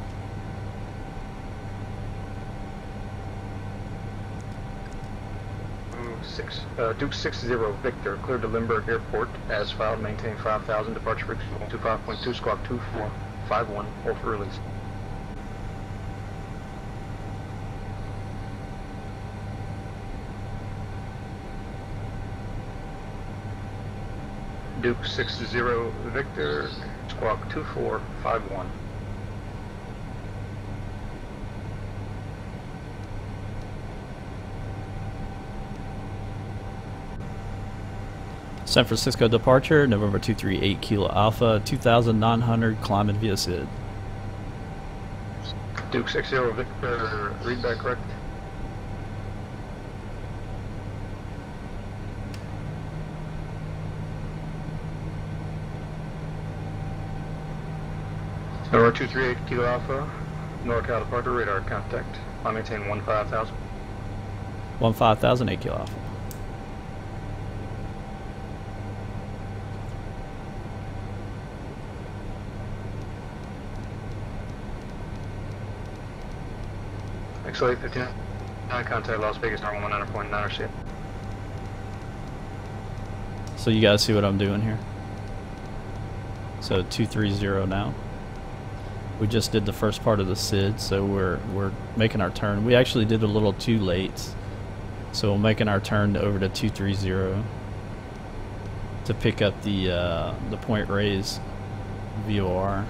Duke 60 Victor, cleared to Limburg Airport as filed, maintain 5,000, departure for 25.2, squawk 2451, hold for release. Duke 60 Victor, squawk 2451. San Francisco departure, November 238 Kilo Alpha, 2,900, climbing via SID. Duke 60 Victor, read back correct. November 238 Kilo Alpha, NorCal departure, radar contact. I maintain 15,000. 15,000, 8 Kilo Alpha. XLA 59, contact Las Vegas, normal 19.9 RC. So you guys see what I'm doing here? So 230 now. We just did the first part of the SID, so we're making our turn. We actually did a little too late, so we're making our turn over to 230 to pick up the point raise VOR.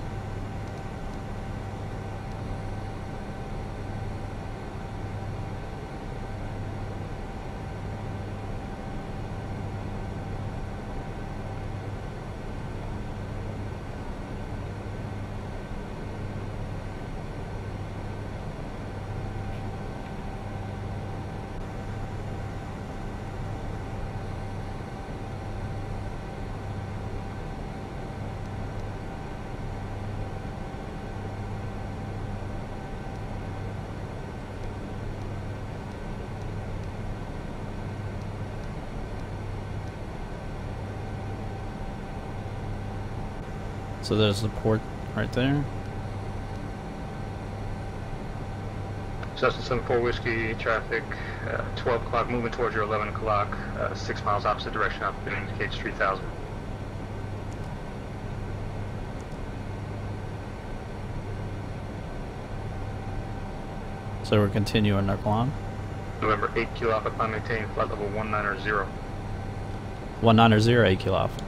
So there's the port right there. Cessna 74 Whiskey, traffic, 12 o'clock, moving towards your 11 o'clock, 6 miles opposite direction, altitude indicates 3,000. So we're continuing our climb. November 8 Kilo Alpha, climb maintain, flight level 190. 190, 8 Kilo Alpha.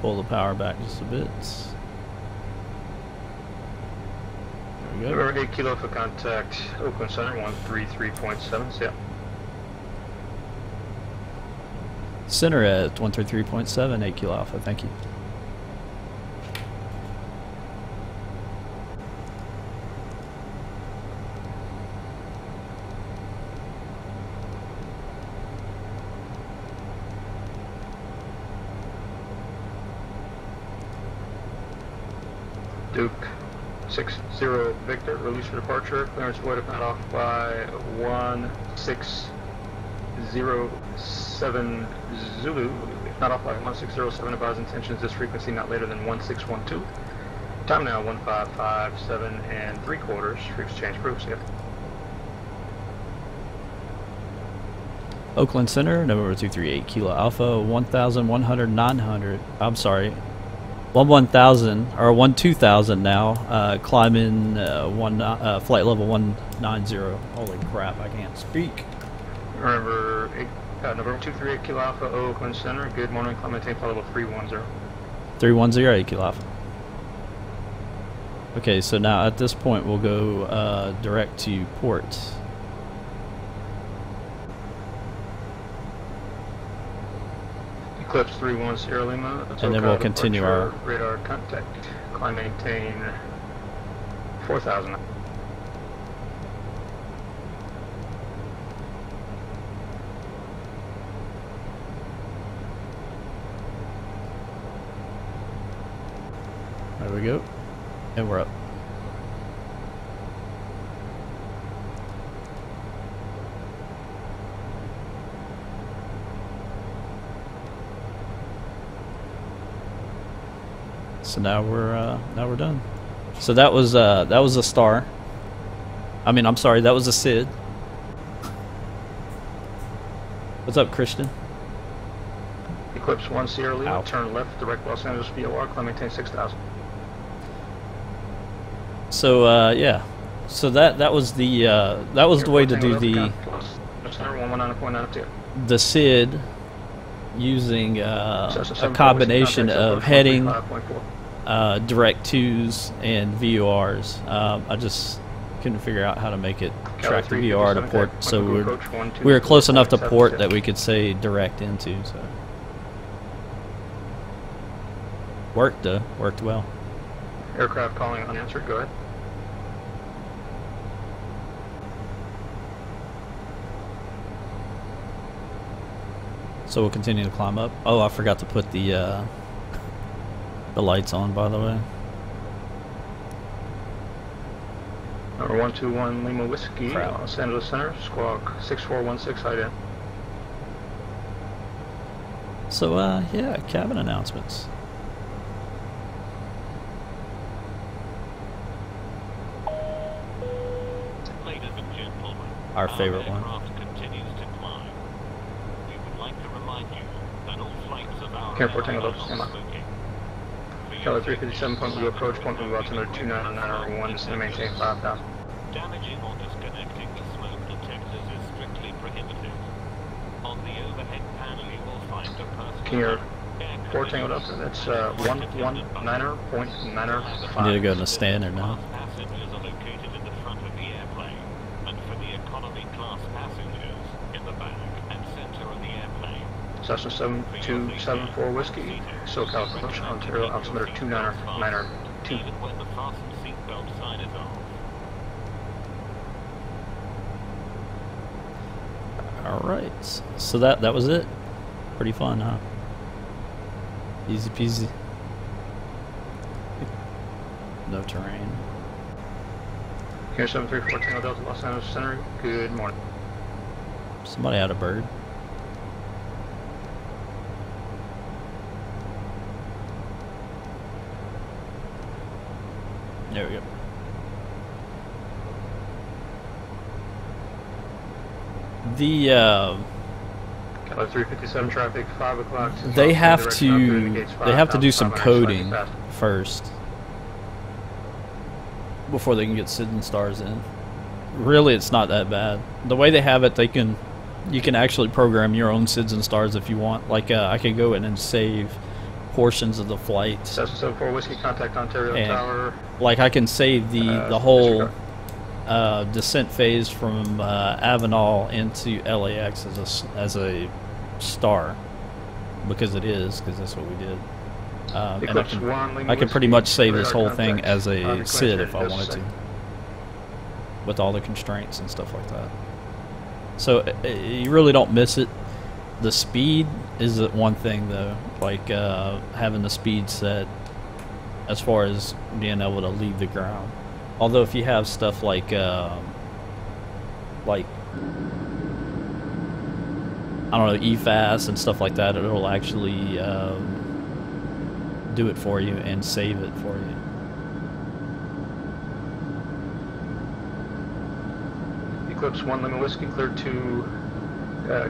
Pull the power back just a bit. There we go. November 8 Kilo Alpha, contact Oakland Center 133.7, yeah. Center at 133.7, 8 Kilo Alpha, thank you. Duke 60 Victor, release for departure. Clearance would have got off by 1607 Zulu. If not off by 1607, advise intentions this frequency not later than 1612. Time now 1557 3/4. Frequency change proofs, yep. Oakland Center, November 238 Kilo Alpha, 1,100, 900. I'm sorry. 1,000 or 12,000 now, climbing flight level 190. Holy crap, I can't speak. November 238 Kilo Alpha, Oakland Center. Good morning, climb maintain flight level 310. 310, 8 Kilo Alpha. Okay, so now at this point we'll go direct to port. Eclipse 310 Lima. And then we'll continue our radar contact. Climb maintain 4,000. There we go. And we're up. So now we're done. So that was a star. I mean, I'm sorry, that was a SID. What's up, Christian? Eclipse 1 Sierra Lima, Ow. turn left, direct Los Angeles VOR, climb maintain 6,000. So yeah, so that was the way to do the SID using a combination of heading, direct twos, and VORs. I just couldn't figure out how to make it track the VOR to port, so we were close enough to port that we could say direct into. So worked well. Aircraft calling unanswered, go ahead. So we'll continue to climb up. Oh, I forgot to put the lights on, by the way. Number 121 Lima Whiskey, Crap. Los Angeles Center, squawk 6416, hide in. So yeah, cabin announcements. Ladies and gentlemen, Our favorite one. aircraft continues to climb. We would like to remind you that all flights of our Airport Tango airline Delta, are stand by. smoking. Kelly 357, point blue approach, point blue altimeter 29901, descend and maintain 5,000. Damaging or disconnecting the smoke detectors is strictly prohibited. On the overhead panel you will find a personal Can your air 4 Tango Delta, that's 119.95. Need to go in the standard now. Passengers are located in the front of the airplane, and for the economy class passengers in the back and center of the airplane. Cessna 7274 Whiskey, SoCal approach, Ontario altimeter 29902. Even when the fasten seatbelt sign is off. All right. So that was it. Pretty fun, huh? Easy peasy. No terrain. Here 734 Tango Delta, Los Angeles Center, good morning. Somebody had a bird. There we go. The Kelly 357 traffic, 5 o'clock. they have to do some coding first before they can get SID and stars in. Really, it's not that bad. The way they have it, you can actually program your own SIDs and stars if you want. Like I could go in and save portions of the flight. Cessna 74 Whiskey, contact Ontario And, Tower. like I can save the whole descent phase from Avenal into LAX as a star, because that's what we did. And I can pretty much save this whole thing as a SID if I wanted to, with all the constraints and stuff like that. So you really don't miss it. The speed is one thing though, like having the speed set as far as being able to leave the ground. Although if you have stuff like I don't know, EFAS and stuff like that, it'll actually do it for you and save it for you. Eclipse 1 Lima Whiskey, cleared to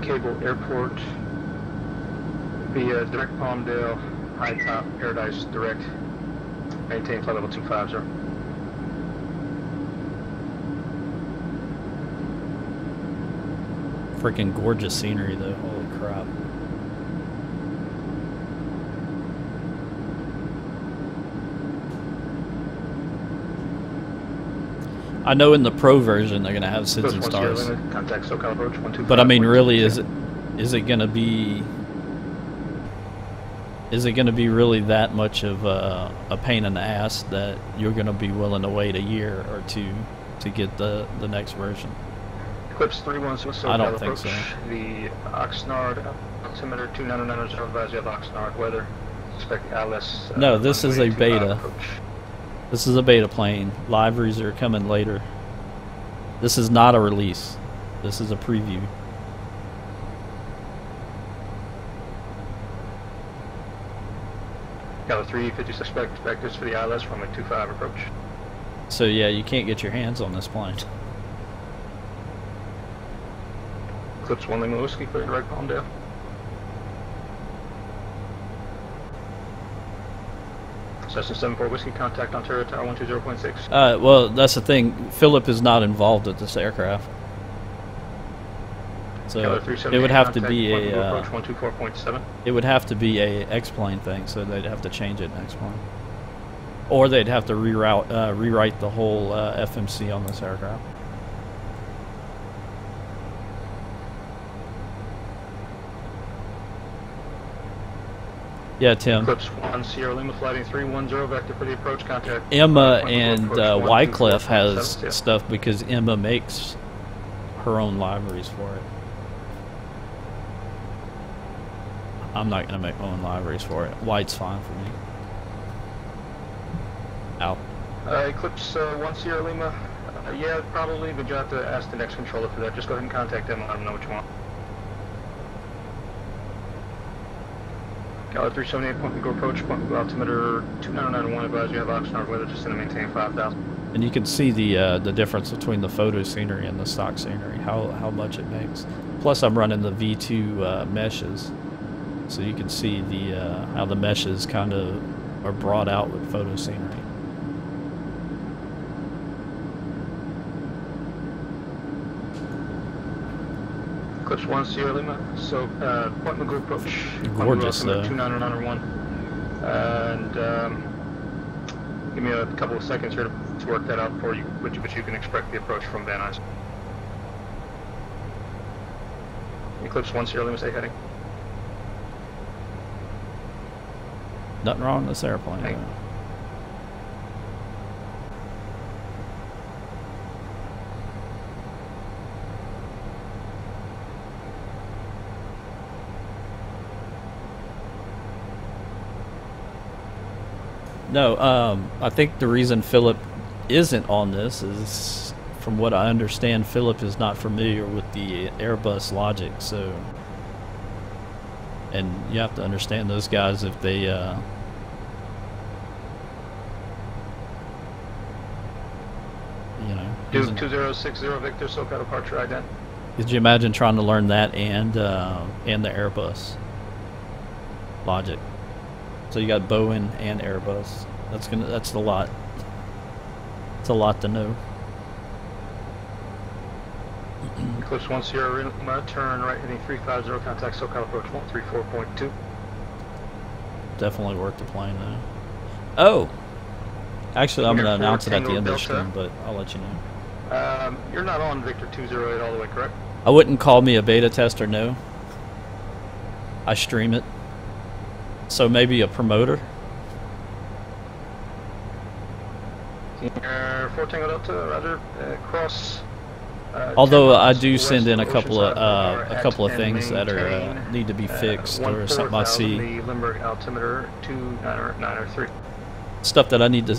Cable Airport via direct Palmdale, High Top, Paradise, direct, maintain flight level 250. Freaking gorgeous scenery though, holy crap. I know in the Pro version they're gonna have SIDs and stars, Contact SoCal approach 125. but I mean, really, is it gonna be really that much of a pain in the ass that you're gonna be willing to wait a year or two to get the next version? Eclipse 316 SoCal I don't think approach. so. The Oxnard altimeter 299 is advised you have Oxnard weather. expect the ILS. No, this is a runway 25 beta. approach. This is a beta plane. Liveries are coming later. This is not a release. This is a preview. Got a 350 suspect vectors for the ILS runway 25 approach. So yeah, you can't get your hands on this plane. Eclipse 1 Lima Whiskey, clear to right Palmdale. Cessna 74 Whiskey, contact Ontario Tower 120.6. Well, that's the thing. Philip is not involved with this aircraft. So Keller it 378, would have to contact be Point Blue a approach 124.7. it would have to be a X-plane thing, so they'd have to change it in X-plane, or they'd have to rewrite the whole FMC on this aircraft. Yeah, Tim. Eclipse 1 Sierra Lima flighting 310 vector for the approach, contact. Emma Point Blue and approach Wycliffe 124.7. has Yeah. stuff because Emma makes her own liveries for it. I'm not gonna make my own liveries for it. White's fine for me. Out. Eclipse 1 Sierra Lima. Yeah, probably, but you have to ask the next controller for that. Just go ahead and contact them and let them know what you want. Keller 378, Point Blue approach, Point Blue altimeter 299.1, advise you have oxygen weather, just send and maintain 5,000. And you can see the difference between the photo scenery and the stock scenery, how much it makes. Plus, I'm running the V2 meshes, so you can see the how the meshes kind of are brought out with photo scenery. Eclipse 1 Sierra Lima, so Point Magoo approach. Gorgeous, though. 299.1. And give me a couple of seconds here to work that out for you, but you can expect the approach from Van Nuys. Eclipse 1 Sierra Lima, stay heading. Nothing wrong with this airplane. Hey. Though. No, I think the reason Philip isn't on this is, from what I understand, Philip is not familiar with the Airbus logic, so... And you have to understand those guys if they, you know... Do 2060 Victor, SoCal departure ident. Could you imagine trying to learn that and the Airbus logic? So you got Boeing and Airbus. That's a lot. It's a lot to know. Eclipse 1 Sierra Lima, turn right heading 350, contact SoCal approach 134.2. Definitely worth the plane though. Oh! Actually, I'm going to announce it at the end of the stream, but I'll let you know. You're not on Victor 208 all the way, correct? I wouldn't call me a beta tester, no. I stream it. So maybe a promoter? Senior 4 Tango Delta, roger, cross. Although 10 I miles do west send in a of couple of Oceanside a couple of and things that are maintain, need to be fixed or something I 14,000, see. The Limburg altimeter 29903. Stuff that I need to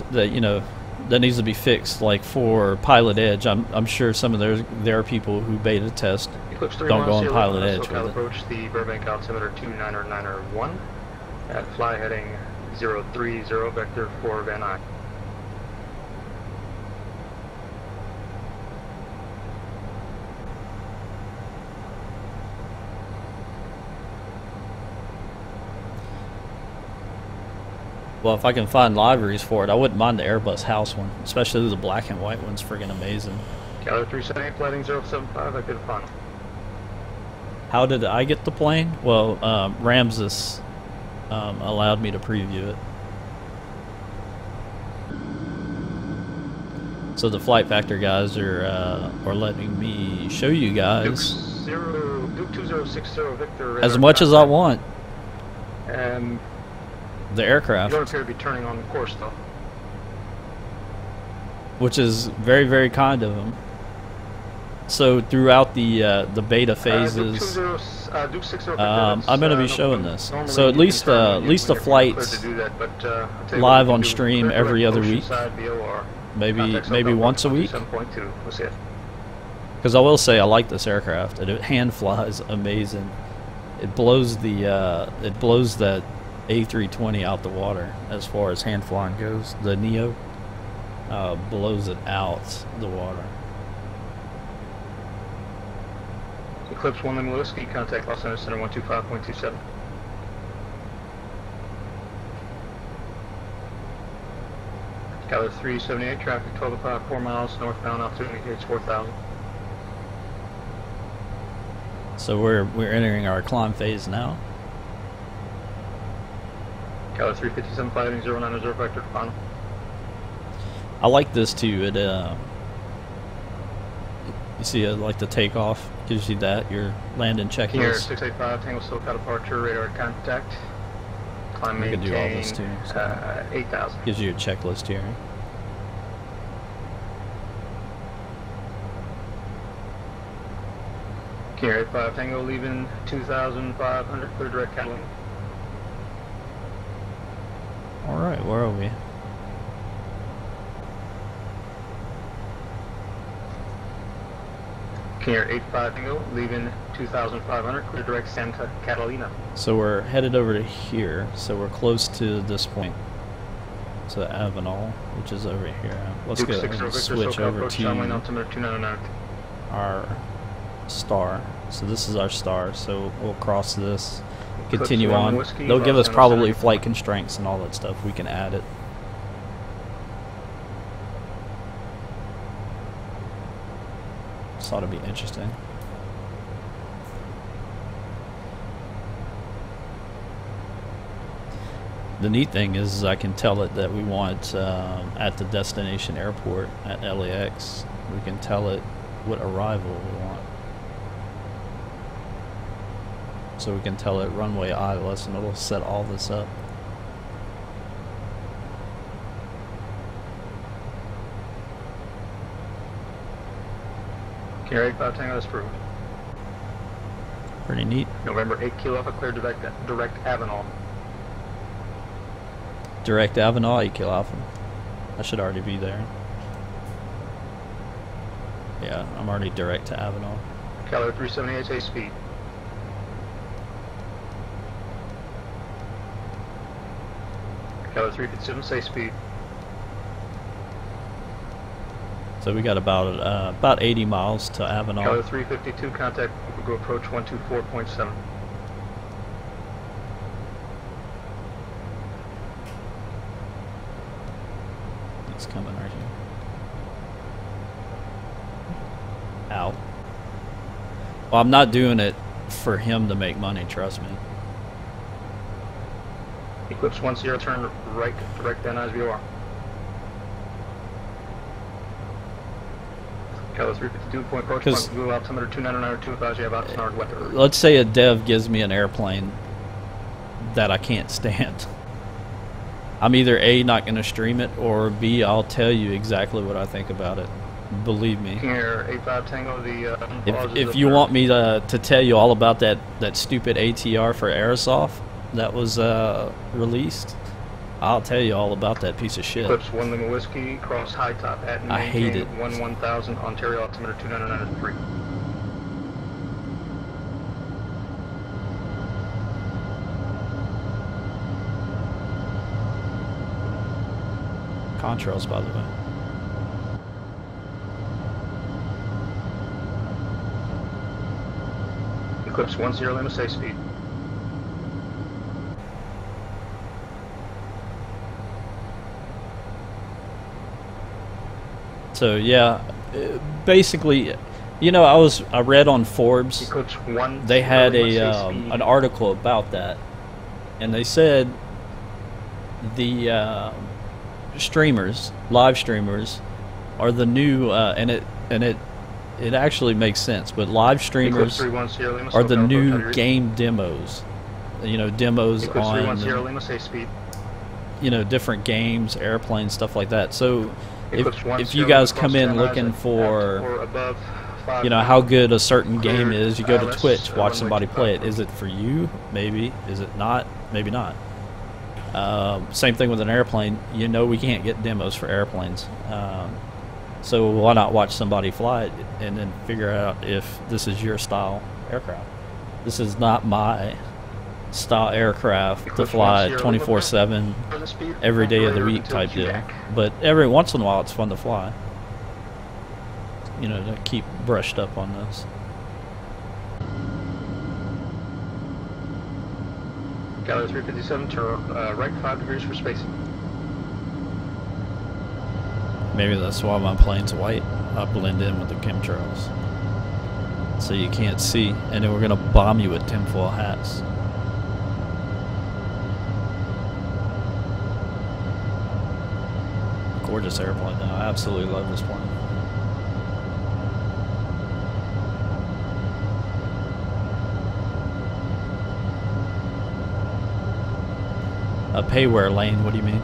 that needs to be fixed, like for PilotEdge. I'm sure some of there are people who beta test Eclipse 3 don't go on Sierra Lima, PilotEdge SoCal with it. approach the Burbank altimeter 29901 at fly heading 030 vector for Van Nuys. Well, if I can find liveries for it, I wouldn't mind the Airbus house one, especially the black and white one's friggin' amazing. Keller 378, flighting 075, vector to final. How did I get the plane? Well, Ramses allowed me to preview it. So the FlightFactor guys are letting me show you guys Duke 2060 Victor. as much as I want The the you aircraft, don't appear to be turning on the course though. which is very, very kind of them. So throughout the beta Duke phases, Duke 60. I'm going to be showing this. So at least a flight live on stream every other week, maybe once a week. Because I will say I like this aircraft. It hand flies amazing. It blows that A320 out the water as far as hand flying goes. The Neo blows it out the water. Eclipse 1 Lima Whiskey, contact Los Angeles Center 125.27. Skyler 378, traffic 12 to 5, 4 miles northbound, altitude indicates 4,000. So we're entering our climb phase now. Skyler 357, flight 090 vector final. I like this too. It you see like the takeoff gives you that your landing checklist. Here 685 Tango SoCal departure, radar contact. Climb We can maintain, do all this too. So 8,000. gives you a checklist here. Here 85 Tango leaving 2,500, clear direct Catalina. All right, where are we? Here 85 Tango leaving 2,500, clear direct Santa Catalina. So we're headed over to here. So we're close to this point, to Avenal, which is over here. Let's Duke go 60 Victor, switch SoCal over approach to runway altimeter 299. our star. So this is our star. So we'll cross this, continue on. They'll give us probably flight constraints and all that stuff. We can add it. This ought to be interesting. The neat thing is I can tell it that we want at the destination airport at LAX. We can tell it what arrival we want. So we can tell it runway ILS and it'll set all this up. Here 85 Tango is approved. Pretty neat. November 8 Kilo Alpha, clear direct Avenal. Direct Avenal, 8 Kilo Alpha. I should already be there. Yeah, I'm already direct to Avenal. Caliber 378, say speed. Caliber 357, say speed. So we got about 80 miles to Avenal. Caliber 352, contact go approach 124.7. It's coming right here. Ow. Well, I'm not doing it for him to make money, trust me. Eclipse 10, turn right, direct down as VOR. Caliber 352, point approach, Google altimeter 299 or 25, you have outside weather. Let's say a dev gives me an airplane that I can't stand. I'm either A, not going to stream it, or B, I'll tell you exactly what I think about it. Believe me. Here, 85 Tango, the if you want me to tell you all about that stupid ATR for Aerosoft that was released, I'll tell you all about that piece of shit. Eclipse 1 Lima Whiskey, cross high top at I hate it. 1000, Ontario altimeter 299 Contrails, by the way. Eclipse 10 Lima, say speed. So yeah, basically, you know, I read on Forbes, Eclipse 1 they had Lima, an article about that, and they said the streamers, live streamers, are the new and it actually makes sense, but live streamers are the new game demos. You know, demos on different games, airplanes, stuff like that. So if you guys come in looking for 5. You know how good a certain game Clear is. You go to ILS, Twitch, watch runway somebody 25 play it. approach. Is it for you? Maybe. Is it not? Maybe not. Same thing with an airplane. You know we can't get demos for airplanes. So why not watch somebody fly it and then figure out if this is your style aircraft. This is not my style aircraft to fly 24/7 every day of the week type deal. But every once in a while it's fun to fly. You know, to keep brushed up on this. Galley 357, turn right 5 degrees for spacing. Maybe that's why my plane's white. I blend in with the chemtrails. So you can't see. And then we're going to bomb you with tinfoil hats. Gorgeous airplane though. I absolutely love this plane. A pay-where lane, what do you mean?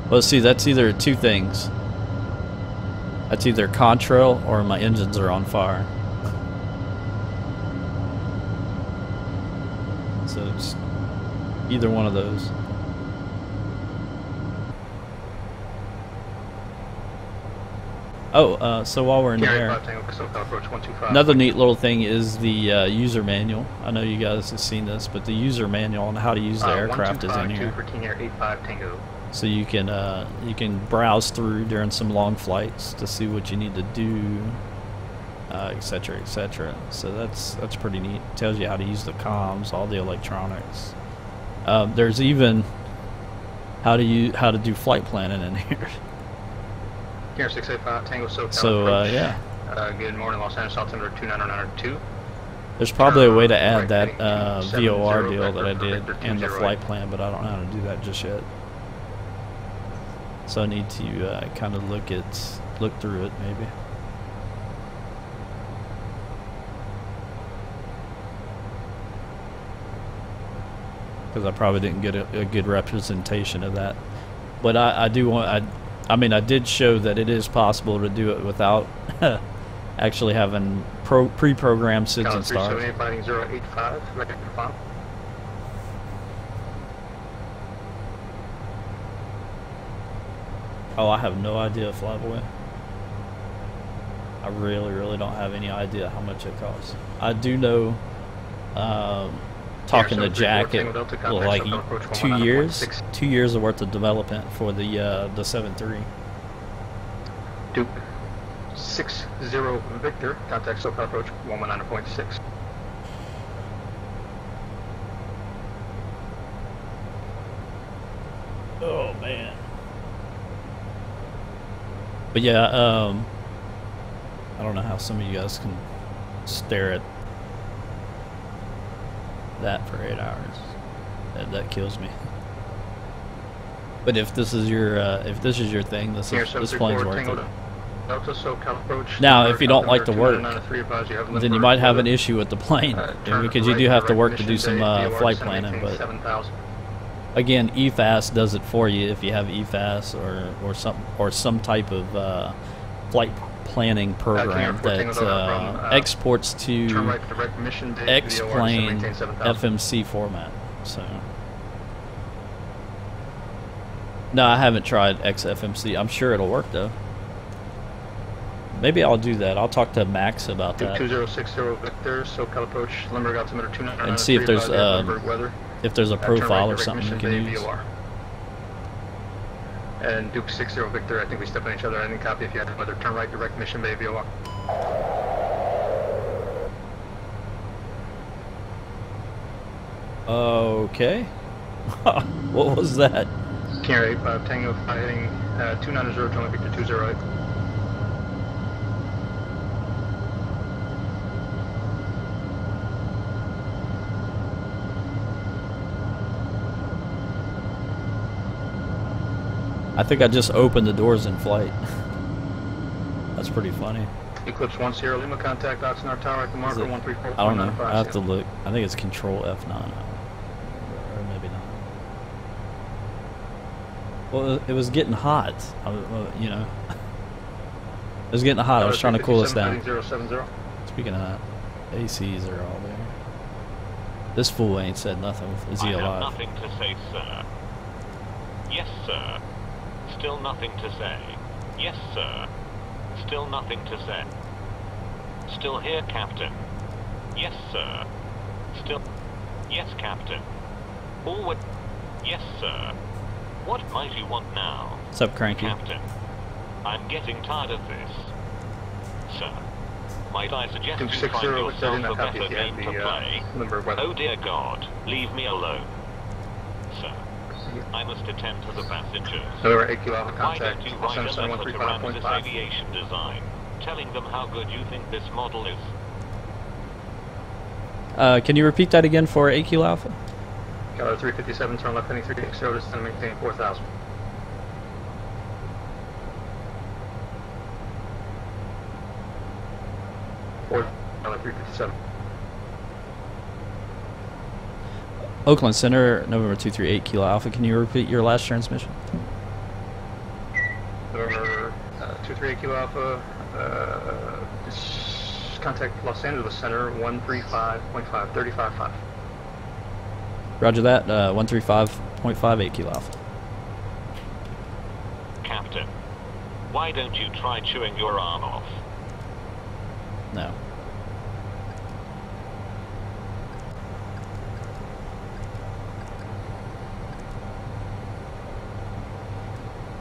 Well, see, that's either two things. That's either contrail or my engines are on fire. So it's either one of those. Oh, so while we're in the air, another neat little thing is the user manual. I know you guys have seen this, but the user manual on how to use the aircraft is in here. So you can browse through during some long flights to see what you need to do, etc., etc. So that's pretty neat. It tells you how to use the comms, all the electronics. There's even how to do flight planning in here. Here 685 Tango SoCal So approach. yeah. Good morning, Los Angeles, altimeter 29902. There's probably a way to add Right that heading 70 VOR deal vector that I for did Victor in the 20. flight plan, but I don't know how to do that just yet. So I need to kind of look through it maybe. Because I probably didn't get a good representation of that. But I do want, I mean, I did show that it is possible to do it without actually having pre-programmed SIDS and stars. 378 fighting 085, ready for final. Oh, I have no idea, Flyboy. I really don't have any idea how much it costs. I do know, talking to Jack, it like 2 years worth of development for the 7.3. Duke 60 Victor, contact SoCal approach 119.6. Oh man. But yeah, I don't know how some of you guys can stare at that for 8 hours. That kills me. But if this is your thing, this plane's worth it. Now, if you don't like to work, then you might have an issue with the plane, because you do have to work to do some flight planning. But again, EFAS does it for you if you have EFAS or some type of flight planning program that exports to X-plane FMC format. So no, I haven't tried XFMC. I'm sure it'll work though. Maybe I'll do that. I'll talk to Max about that. 2060 Victor, SoCal approach, Limerick altimeter 299. And see if there's a profile or something you can use. And Duke 60 Victor, I think we step on each other. I didn't copy if you had whether turn right, direct mission bay VOR. Okay. What was that? Kier 85 Tango heading 290 Joint Victor 208. I think I just opened the doors in flight. That's pretty funny. Eclipse 1 Sierra Lima, contact Oxnard Tower at the marker 134. I don't know. I have to look. I think it's Control F9. Or maybe not. Well, it was getting hot. You know, it was getting hot. I was trying to cool us down. 070. Speaking of that, ACs are all there. This fool ain't said nothing. Is he I have alive? nothing to say, sir. Yes, sir. Still nothing to say. Yes, sir. Still nothing to say. Still here, Captain. Yes, sir. Still. Yes, Captain. Forward. Yes, sir. What might you want now? What's up, Cranky? Captain, I'm getting tired of this. Sir, might I suggest you find 260, yourself a copy better game to play? Oh dear God, leave me alone. Sir, I must attend to the passengers. November 8 Kilo Alpha Why contact. don't you write a letter to 135.5. Ramses Aviation Design, telling them how good you think this model is? Can you repeat that again for 8 Kilo Alpha? Kilo 357, turn left heading 360, descend and maintain 4,000. Kilo 357. Oakland Center, November 238 Kilo Alpha. Can you repeat your last transmission? November 238 Kilo Alpha, contact Los Angeles Center 135.5, 35.5. Roger that. 135.58 Kilo Alpha. Captain, why don't you try chewing your arm off? No.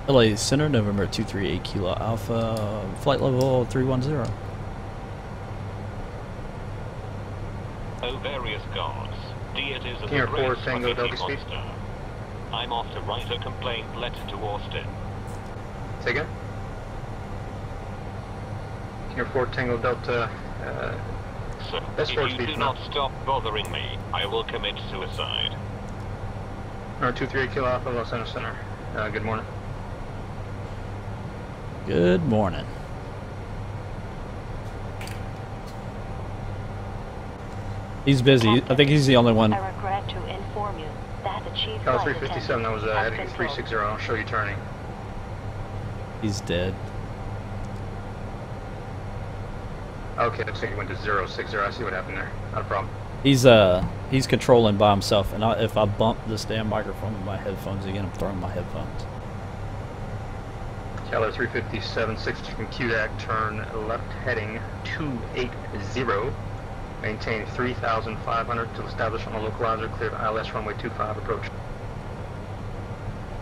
LA Center, November 238 Kilo Alpha, flight level 310. Oh, various gods, deities of Here, the forward race Tango, spaghetti Delta speed. monster. I'm off to write a complaint letter to Austin. Say again? Here, Ford Tango Delta, Sir, That's if forward you speed do now. not stop bothering me, I will commit suicide. Number 238 Kilo Alpha, Los Angeles Center. Good morning. Good morning. He's busy. I think he's the only one. I regret to inform you that the chief Kilo flight 357, that was attendant has heading been 360, I'll show you turning. He's dead. Okay, looks like you went to 060, I see what happened there. Not a problem. He's controlling by himself, and if I bump this damn microphone with my headphones again, I'm throwing my headphones. Kilo 357, 60 from QDAC, turn left heading 280. Maintain 3,500 to establish on the localizer, clear of ILS runway 25 approach.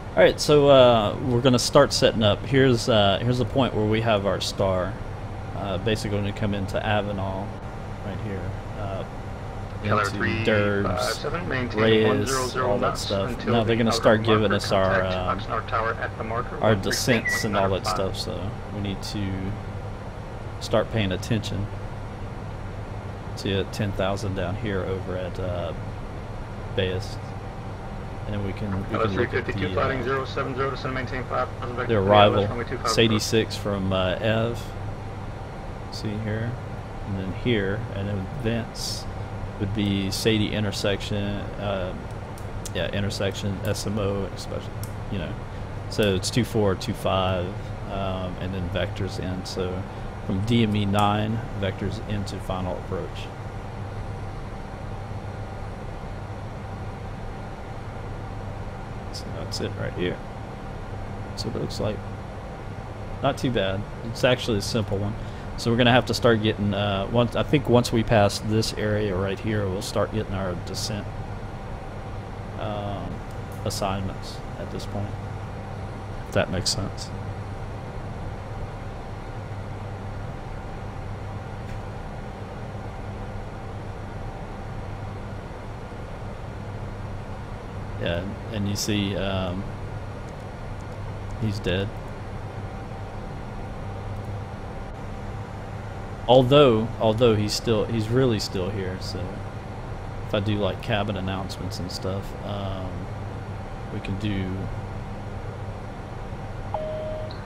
Alright, so we're going to start setting up. Here's the point where we have our star. Basically going to come into Avenal right here. Kilo Into 357, Derbs, maintain Reyes, 100 all that knots stuff. until Now they're the going to outer start giving marker us our contact Oxnard Tower at the marker, our 138.5. descents and all that stuff, so we need to start paying attention. See at 10,000 down here over at Bayes, and then we can look at 352 the, fighting 070 to send maintain 5,000 back the to arrival. runway 25 It's 86 from Ev. See here, and then here, and then Vince would be Sadie intersection. Yeah, intersection SMO, especially, you know. So it's 24, 25, and then vectors in. So from DME 9 vectors into final approach. So that's it right here. So it looks like not too bad. It's actually a simple one. So we're gonna have to start getting I think once we pass this area right here, we'll start getting our descent assignments at this point, if that makes sense. Yeah, and you see he's dead. Although he's really still here. So if I do like cabin announcements and stuff, we can do.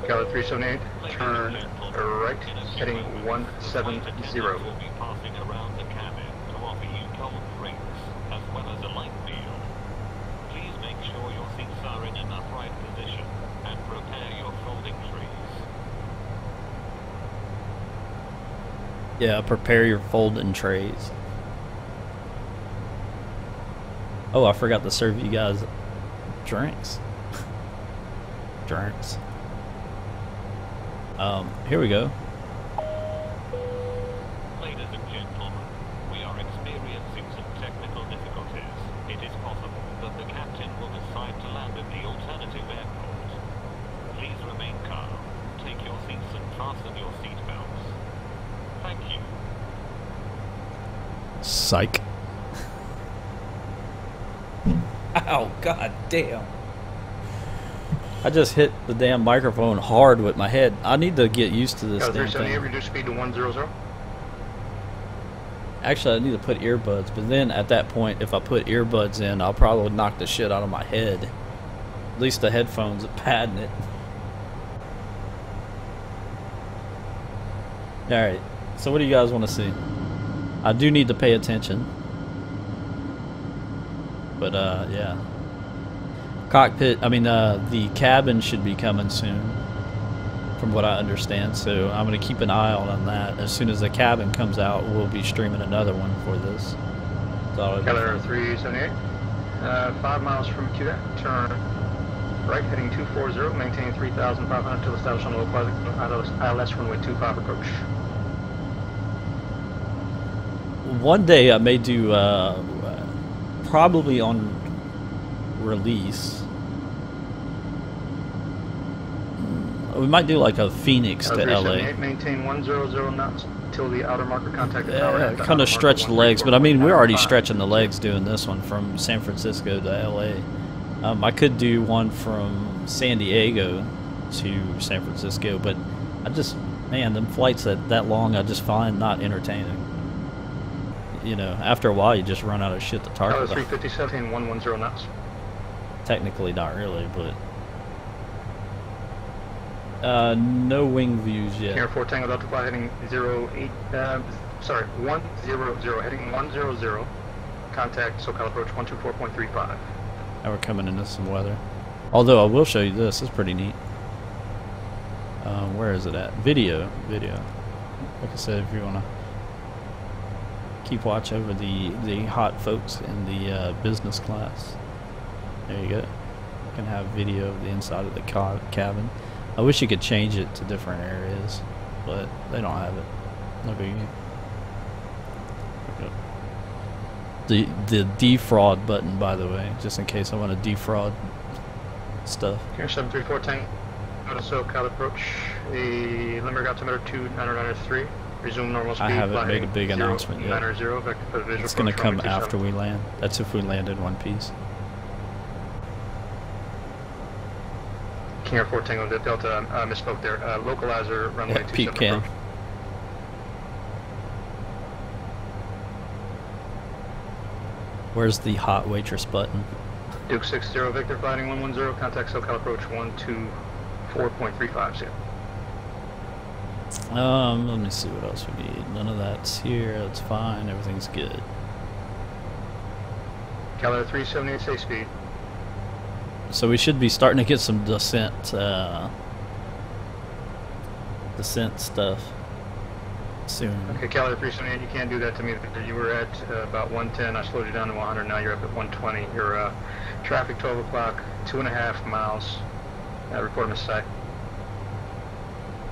Kilo 378, turn right, heading 170. Will be passing around the cabin to offer you cold drinks as well as a light meal. Please make sure your seats are in an upright position. Yeah, prepare your folding trays. Oh, I forgot to serve you guys drinks. Drinks. Here we go. Ladies and gentlemen, we are experiencing some technical difficulties. It is possible that the captain will decide to land at the alternative airport. Please remain calm, take your seats and fasten your seatbelts. Thank you. Psych. Ow, god damn. I just hit the damn microphone hard with my head. I need to get used to this damn 378, thing. reduce speed to 100. Actually, I need to put earbuds, but then at that point, if I put earbuds in, I'll probably knock the shit out of my head. At least the headphones are padding it. Alright, so what do you guys want to see? I do need to pay attention. But, yeah. Cockpit, the cabin should be coming soon, from what I understand, so I'm going to keep an eye on that. As soon as the cabin comes out, we'll be streaming another one for this. Keller 378, 5 miles from QDAC, turn right heading 240, maintain 3,500 till established on the local ILS runway 25 approach. One day I may do, probably on release, we might do like a Phoenix to LA. Maintain 100 knots till the outer marker contact. Kind of stretch the legs, but I mean we're already stretching the legs doing this one from San Francisco to LA. I could do one from San Diego to San Francisco, but I just, man, them flights that long I just find not entertaining. You know, after a while you just run out of shit to talk about. 357, 110 knots. Technically not really, but no wing views yet. Air 4 Tango Delta Flight heading 100, heading 100, contact SoCal approach 124.35. Now we're coming into some weather. Although I will show you this, it's pretty neat. Where is it at? Video. Like I said, if you want to keep watch over the hot folks in the business class. There you go. You can have video of the inside of the cabin. I wish you could change it to different areas, but they don't have it. No biggie. The defraud button, by the way, just in case I want to defraud stuff. Here 734 Tango SoCal approach. The Limerick altimeter 2993. Resume normal speed. I haven't made a big announcement yet. It's going to come after we land. That's if we land in one piece. King Air 4 Tango Delta, misspoke there. Localizer runway 27 peep cam. approach. Where's the hot waitress button? Duke 60 Victor fighting 110, contact SoCal approach 124.35. Let me see what else we need. None of that's here. That's fine. Everything's good. Keller 378 safe speed. So we should be starting to get some descent stuff soon. Okay, Keller 378, you can't do that to me. You were at about 110. I slowed you down to 100. Now you're up at 120. Your traffic 12 o'clock, 2.5 miles. Report missed.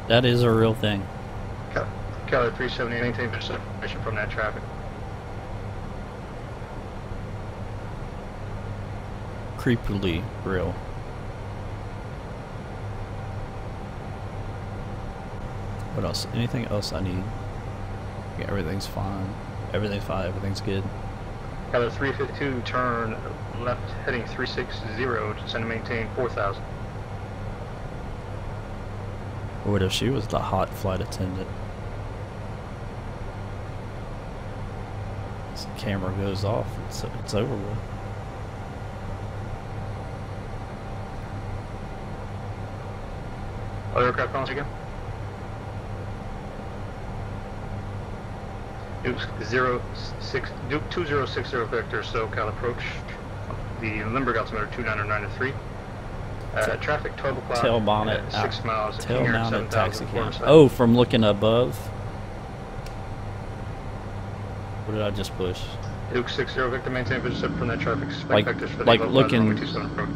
That is a real thing. Keller 378, maintain separation from that traffic. Creepily real. What else? Anything else I need? Yeah, everything's fine. Everything's fine. Everything's good. Keller 352, turn left heading 360, descend and maintain 4,000. Or what if she was the hot flight attendant? This camera goes off. It's over with. Other aircraft calls again? Duke 2060 Victor, SoCal approach. The Limburg altimeter 2993. Traffic 12 o'clock. Tail bonnet. 6 miles. Tail mounted taxi cam. Oh, from looking above. did I just push? Duke 60 Victor, maintain vision from that traffic. Like- Vectors for the like localizer, looking- runway 27 approach.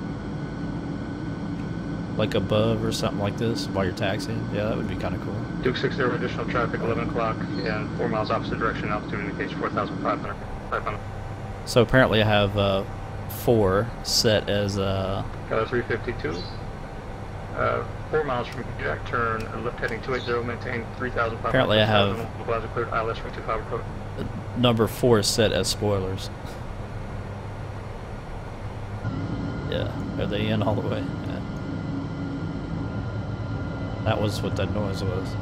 Like above or something like this while you're taxiing? Yeah, that would be kind of cool. Duke 60 additional traffic, 11 o'clock, and 4 miles opposite direction, altitude indicates 4,500. 500. So apparently I have 4 set as A352. 4 miles from Jack, turn left heading 280, maintain 3,500. Apparently I have- Localizer cleared, ILS 25 approach. number 4 is set as spoilers. Yeah, are they in all the way? Yeah. That was what that noise was.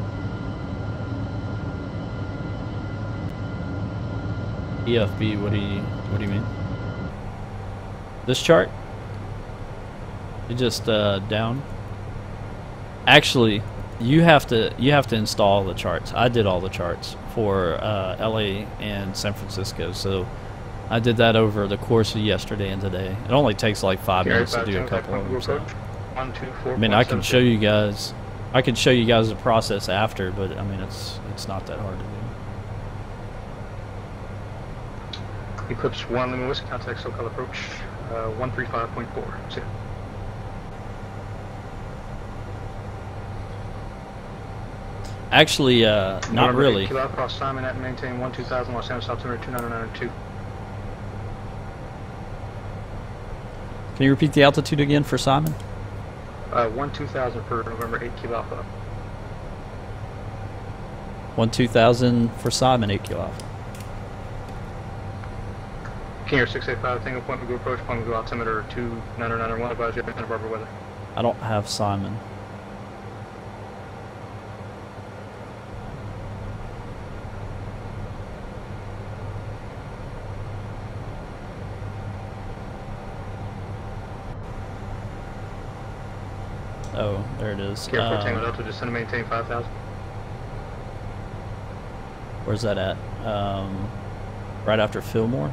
EFB, what do you mean? This chart? You just down? Actually, you have to install the charts. I did all the charts for LA and San Francisco, so I did that over the course of yesterday and today. It only takes like 5 minutes to do a couple of them. So. I mean, I can show you guys. I can show you guys the process after, but I mean, it's not that hard to do. Eclipse 1, Lima Whiskey, contact SoCal approach, 135.4. That's it. Actually, not November really. 8 Kilo cross Simon at maintain 12000 Los Angeles altimeter 2992. Can you repeat the altitude again for Simon? 12000 for November 8 Kilo Alpha. 12000 for Simon, 8 kilo Alpha. King Air 685, Tango Point, Magoo approach, Point Magoo altimeter 2991, advise you Santa Barbara weather. I don't have Simon. Oh, there it is. King Air 4 Tango Delta, descend and maintain 5000. Where's that at? Right after Fillmore?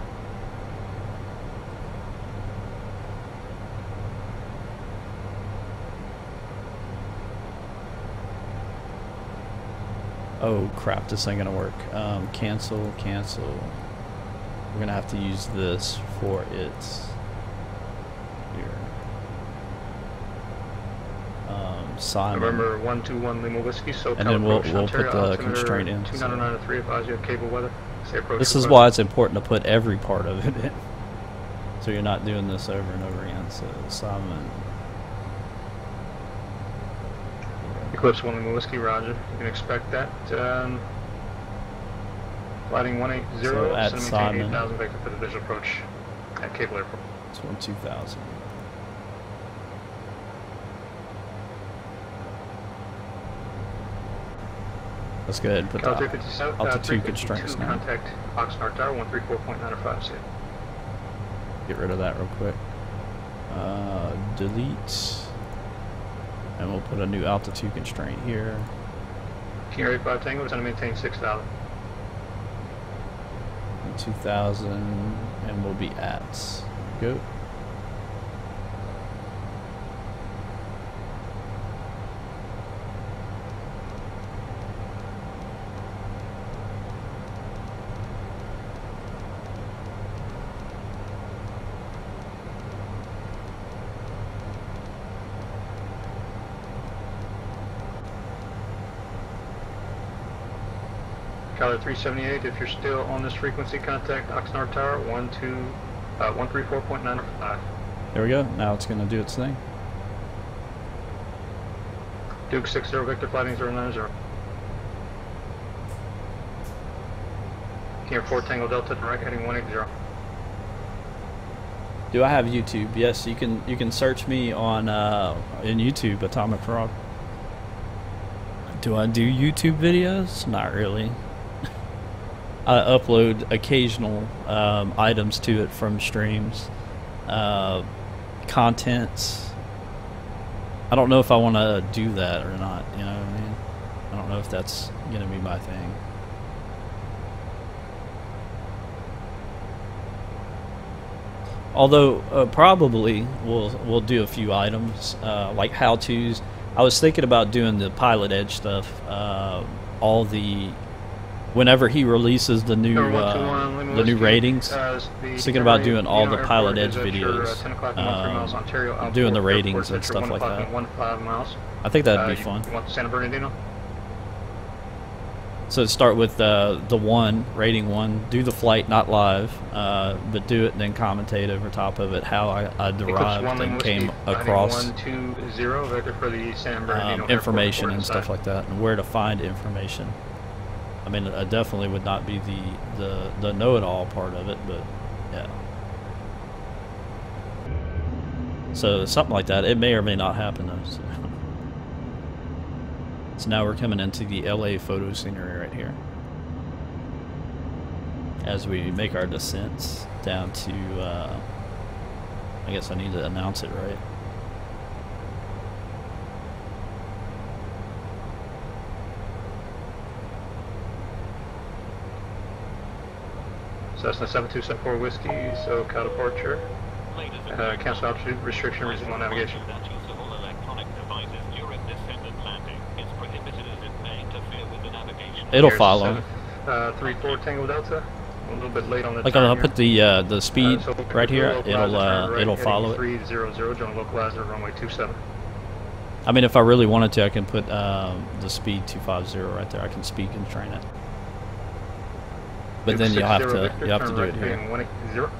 Oh crap, this ain't gonna work. Cancel. We're gonna have to use this for its here. Simon. November 121 Lima Whiskey, SoCal And then we'll approach, put Ontario, the altimeter constraint in. 2993, advise you have cable weather. Say approach. This is why it's important to put every part of it in. So you're not doing this over and over again. So Simon. Eclipse 1 Lima Whiskey, roger. You can expect that. Flighting 180, So at send Simon. maintain 8000 vector for the visual approach at Cable Airport. It's 12000. Let's go ahead and put Cal the 357, altitude constraints 352, now. contact Oxnard Tower 134.905. See. Get rid of that real quick. Delete. And we'll put a new altitude constraint here. King Air 85 Tango, send maintain 6000. 2000, and we'll be at. Go. Caller 378, if you're still on this frequency, contact Oxnard Tower 134.95. There we go. Now it's going to do its thing. Duke 60 Victor, flighting 090. King Air 4 Tango Delta, direct heading 180. Do I have YouTube? Yes, you can search me on in YouTube, Atomic Frog. Do I do YouTube videos? Not really. I upload occasional items to it from streams, contents. I don't know if I want to do that or not. You know what I mean? I don't know if that's gonna be my thing. Although probably we'll do a few items like how-tos. I was thinking about doing the PilotEdge stuff, all the whenever he releases the new ratings, thinking about doing all the PilotEdge videos, doing the ratings and stuff like that. I think that'd be fun. San Bernardino? So start with the rating 1, do the flight, not live, but do it and then commentate over top of it how I derived and came across information and stuff like that, and where to find information. I mean, I definitely would not be the know-it-all part of it, but yeah. So something like that. It may or may not happen though. So now we're coming into the LA photo scenery right here. As we make our descents down to, I guess I need to announce it right. Cessna 7274 Whiskey, SoCal departure. Cancel altitude restriction, resume on navigation. It'll follow. 34 Tango Delta. A little bit late on the like turn I'll here. put the speed right here. It'll follow it. 300, join localizer, runway 27. I mean, if I really wanted to, I can put the speed 250 right there. I can speed constrain it. But then you'll have to do it here. 180.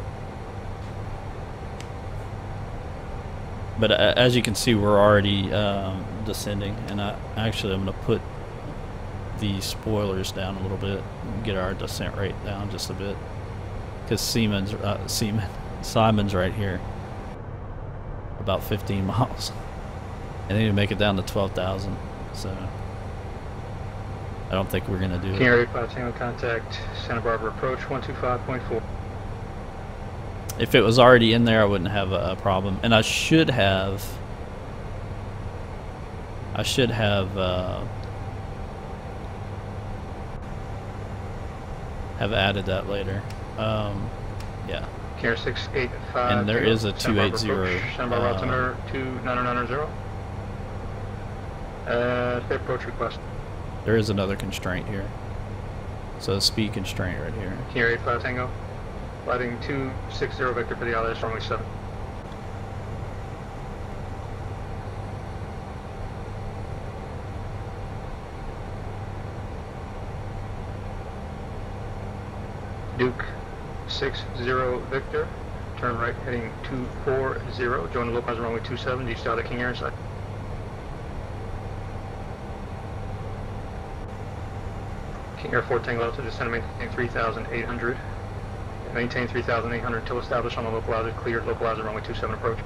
But as you can see, we're already descending, and I'm going to put the spoilers down a little bit and get our descent rate down just a bit, because Simon's right here, about 15 miles, and they need to make it down to 12,000. So I don't think we're gonna do it. Area 5 Tango contact Santa Barbara approach 125.4. If it was already in there, I wouldn't have a problem, and I should have added that later. Yeah. Care 685. And there is a 280. Santa Barbara altimeter 2990. Fair approach request. There is another constraint here. So speed constraint right here. Care 85 Tango. Lighting 260 Victor for the ILS runway 7. Duke 60 Victor, turn right heading 240, join the localizer runway 27, east out of King Air inside. King Air 4 Tango Delta, descend and maintain 3,800. Maintain 3,800 until established on the localizer, cleared localizer runway 27 approach.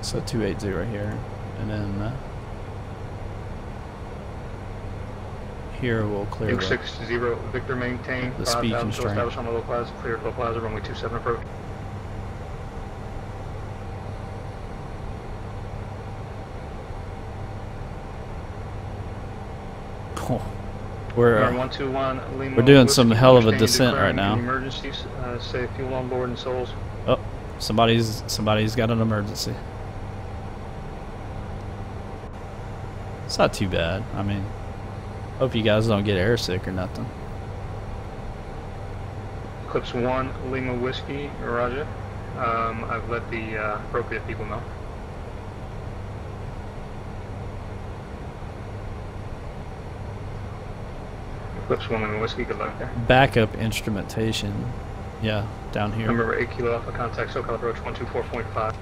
So 280 right here, and then here we'll clear Duke 60 Victor, maintain the speed 5,000 until constraint. established on the localizer, cleared localizer runway 27 approach. We're 121 Lima we're doing Whiskey, some hell of a understand descent right declaring now. Emergencies, save fuel on board and souls. Oh, somebody's got an emergency. It's not too bad. I mean, hope you guys don't get airsick or nothing. Eclipse 1 Lima Whiskey, Roger. I've let the appropriate people know. Eclipse 1 Lima Whiskey, good luck there. Backup instrumentation. Yeah, down here. Remember 8 Kilo Alpha, contact SoCal approach 124.5.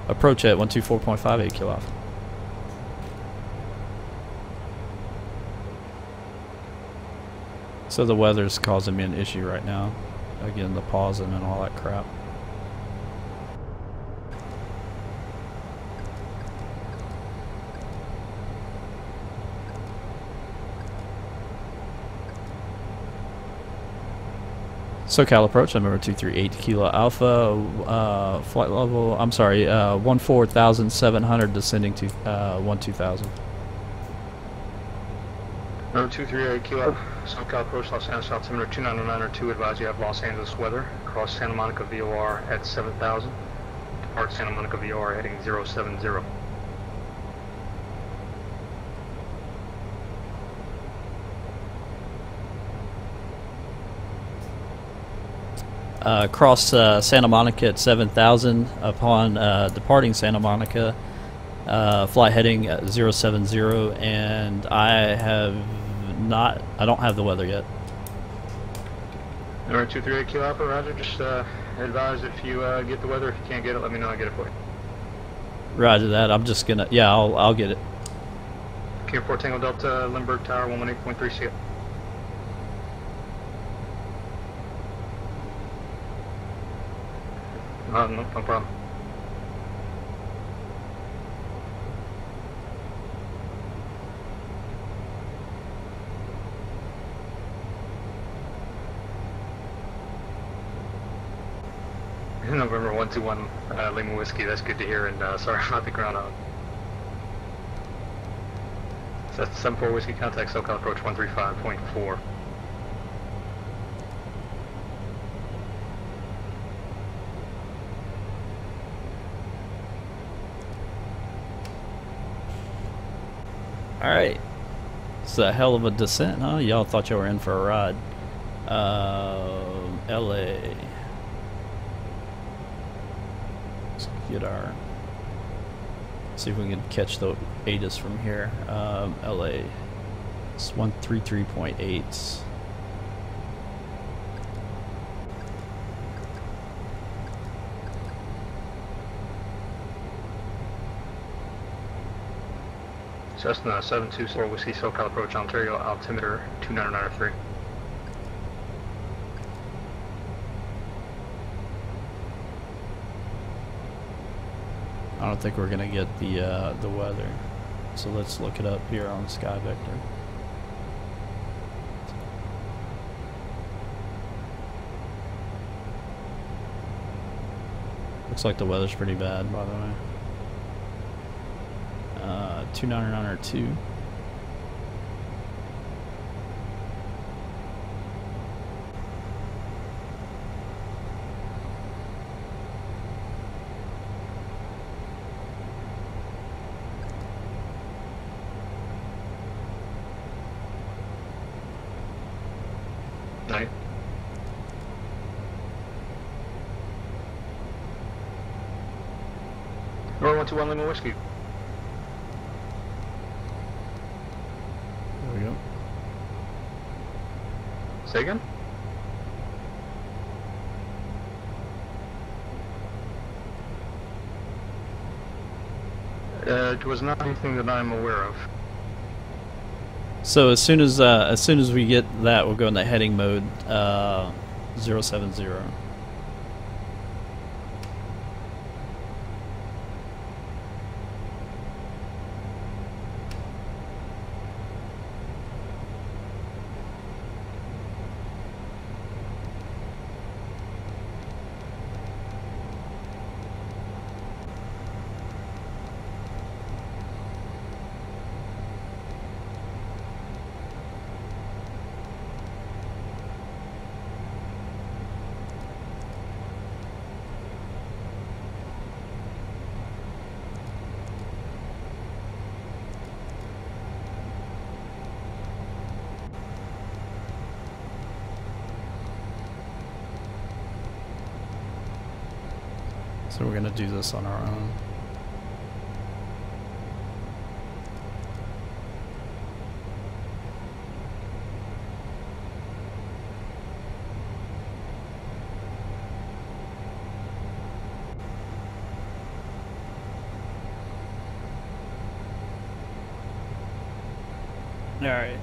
Approach at 124.58 kilo Alpha. So the weather's causing me an issue right now. Again, the pausing and all that crap. SoCal approach, number 238 Kilo Alpha, flight level, I'm sorry, 14,700 descending to 12,000. Number 238 Kilo, SoCal approach Los Angeles altimeter 2992, advise you have Los Angeles weather, cross Santa Monica VOR at 7,000, depart Santa Monica VOR heading 070. Cross Santa Monica at 7,000. Upon departing Santa Monica, flight heading 070, and I don't have the weather yet. Number 238 Kilo Alpha, roger. Just advise if you get the weather. If you can't get it, let me know. I'll get it for you. Roger that. I'm just gonna, yeah, I'll get it. Pier 4 Tango Delta, Lindbergh Tower, 118.3, see ya. No problem. November 121 Lima Whiskey, that's good to hear, and sorry about the groundhog. So that's 74 Whiskey, contact SoCal approach 135.4. Alright. It's a hell of a descent, huh? Y'all thought y'all were in for a ride. LA. Let's get our... see if we can catch the ATIS from here. LA. It's 133.8. Cessna 724 Whiskey SoCal approach Ontario altimeter 2993. I don't think we're gonna get the weather, so let's look it up here on SkyVector. Looks like the weather's pretty bad, by the way. 2992. Night. Roar 121 Lima Whiskey. There we go. Say again? It was not anything that I'm aware of. So as soon as we get that, we'll go into heading mode 070. So we're gonna do this on our own. All right.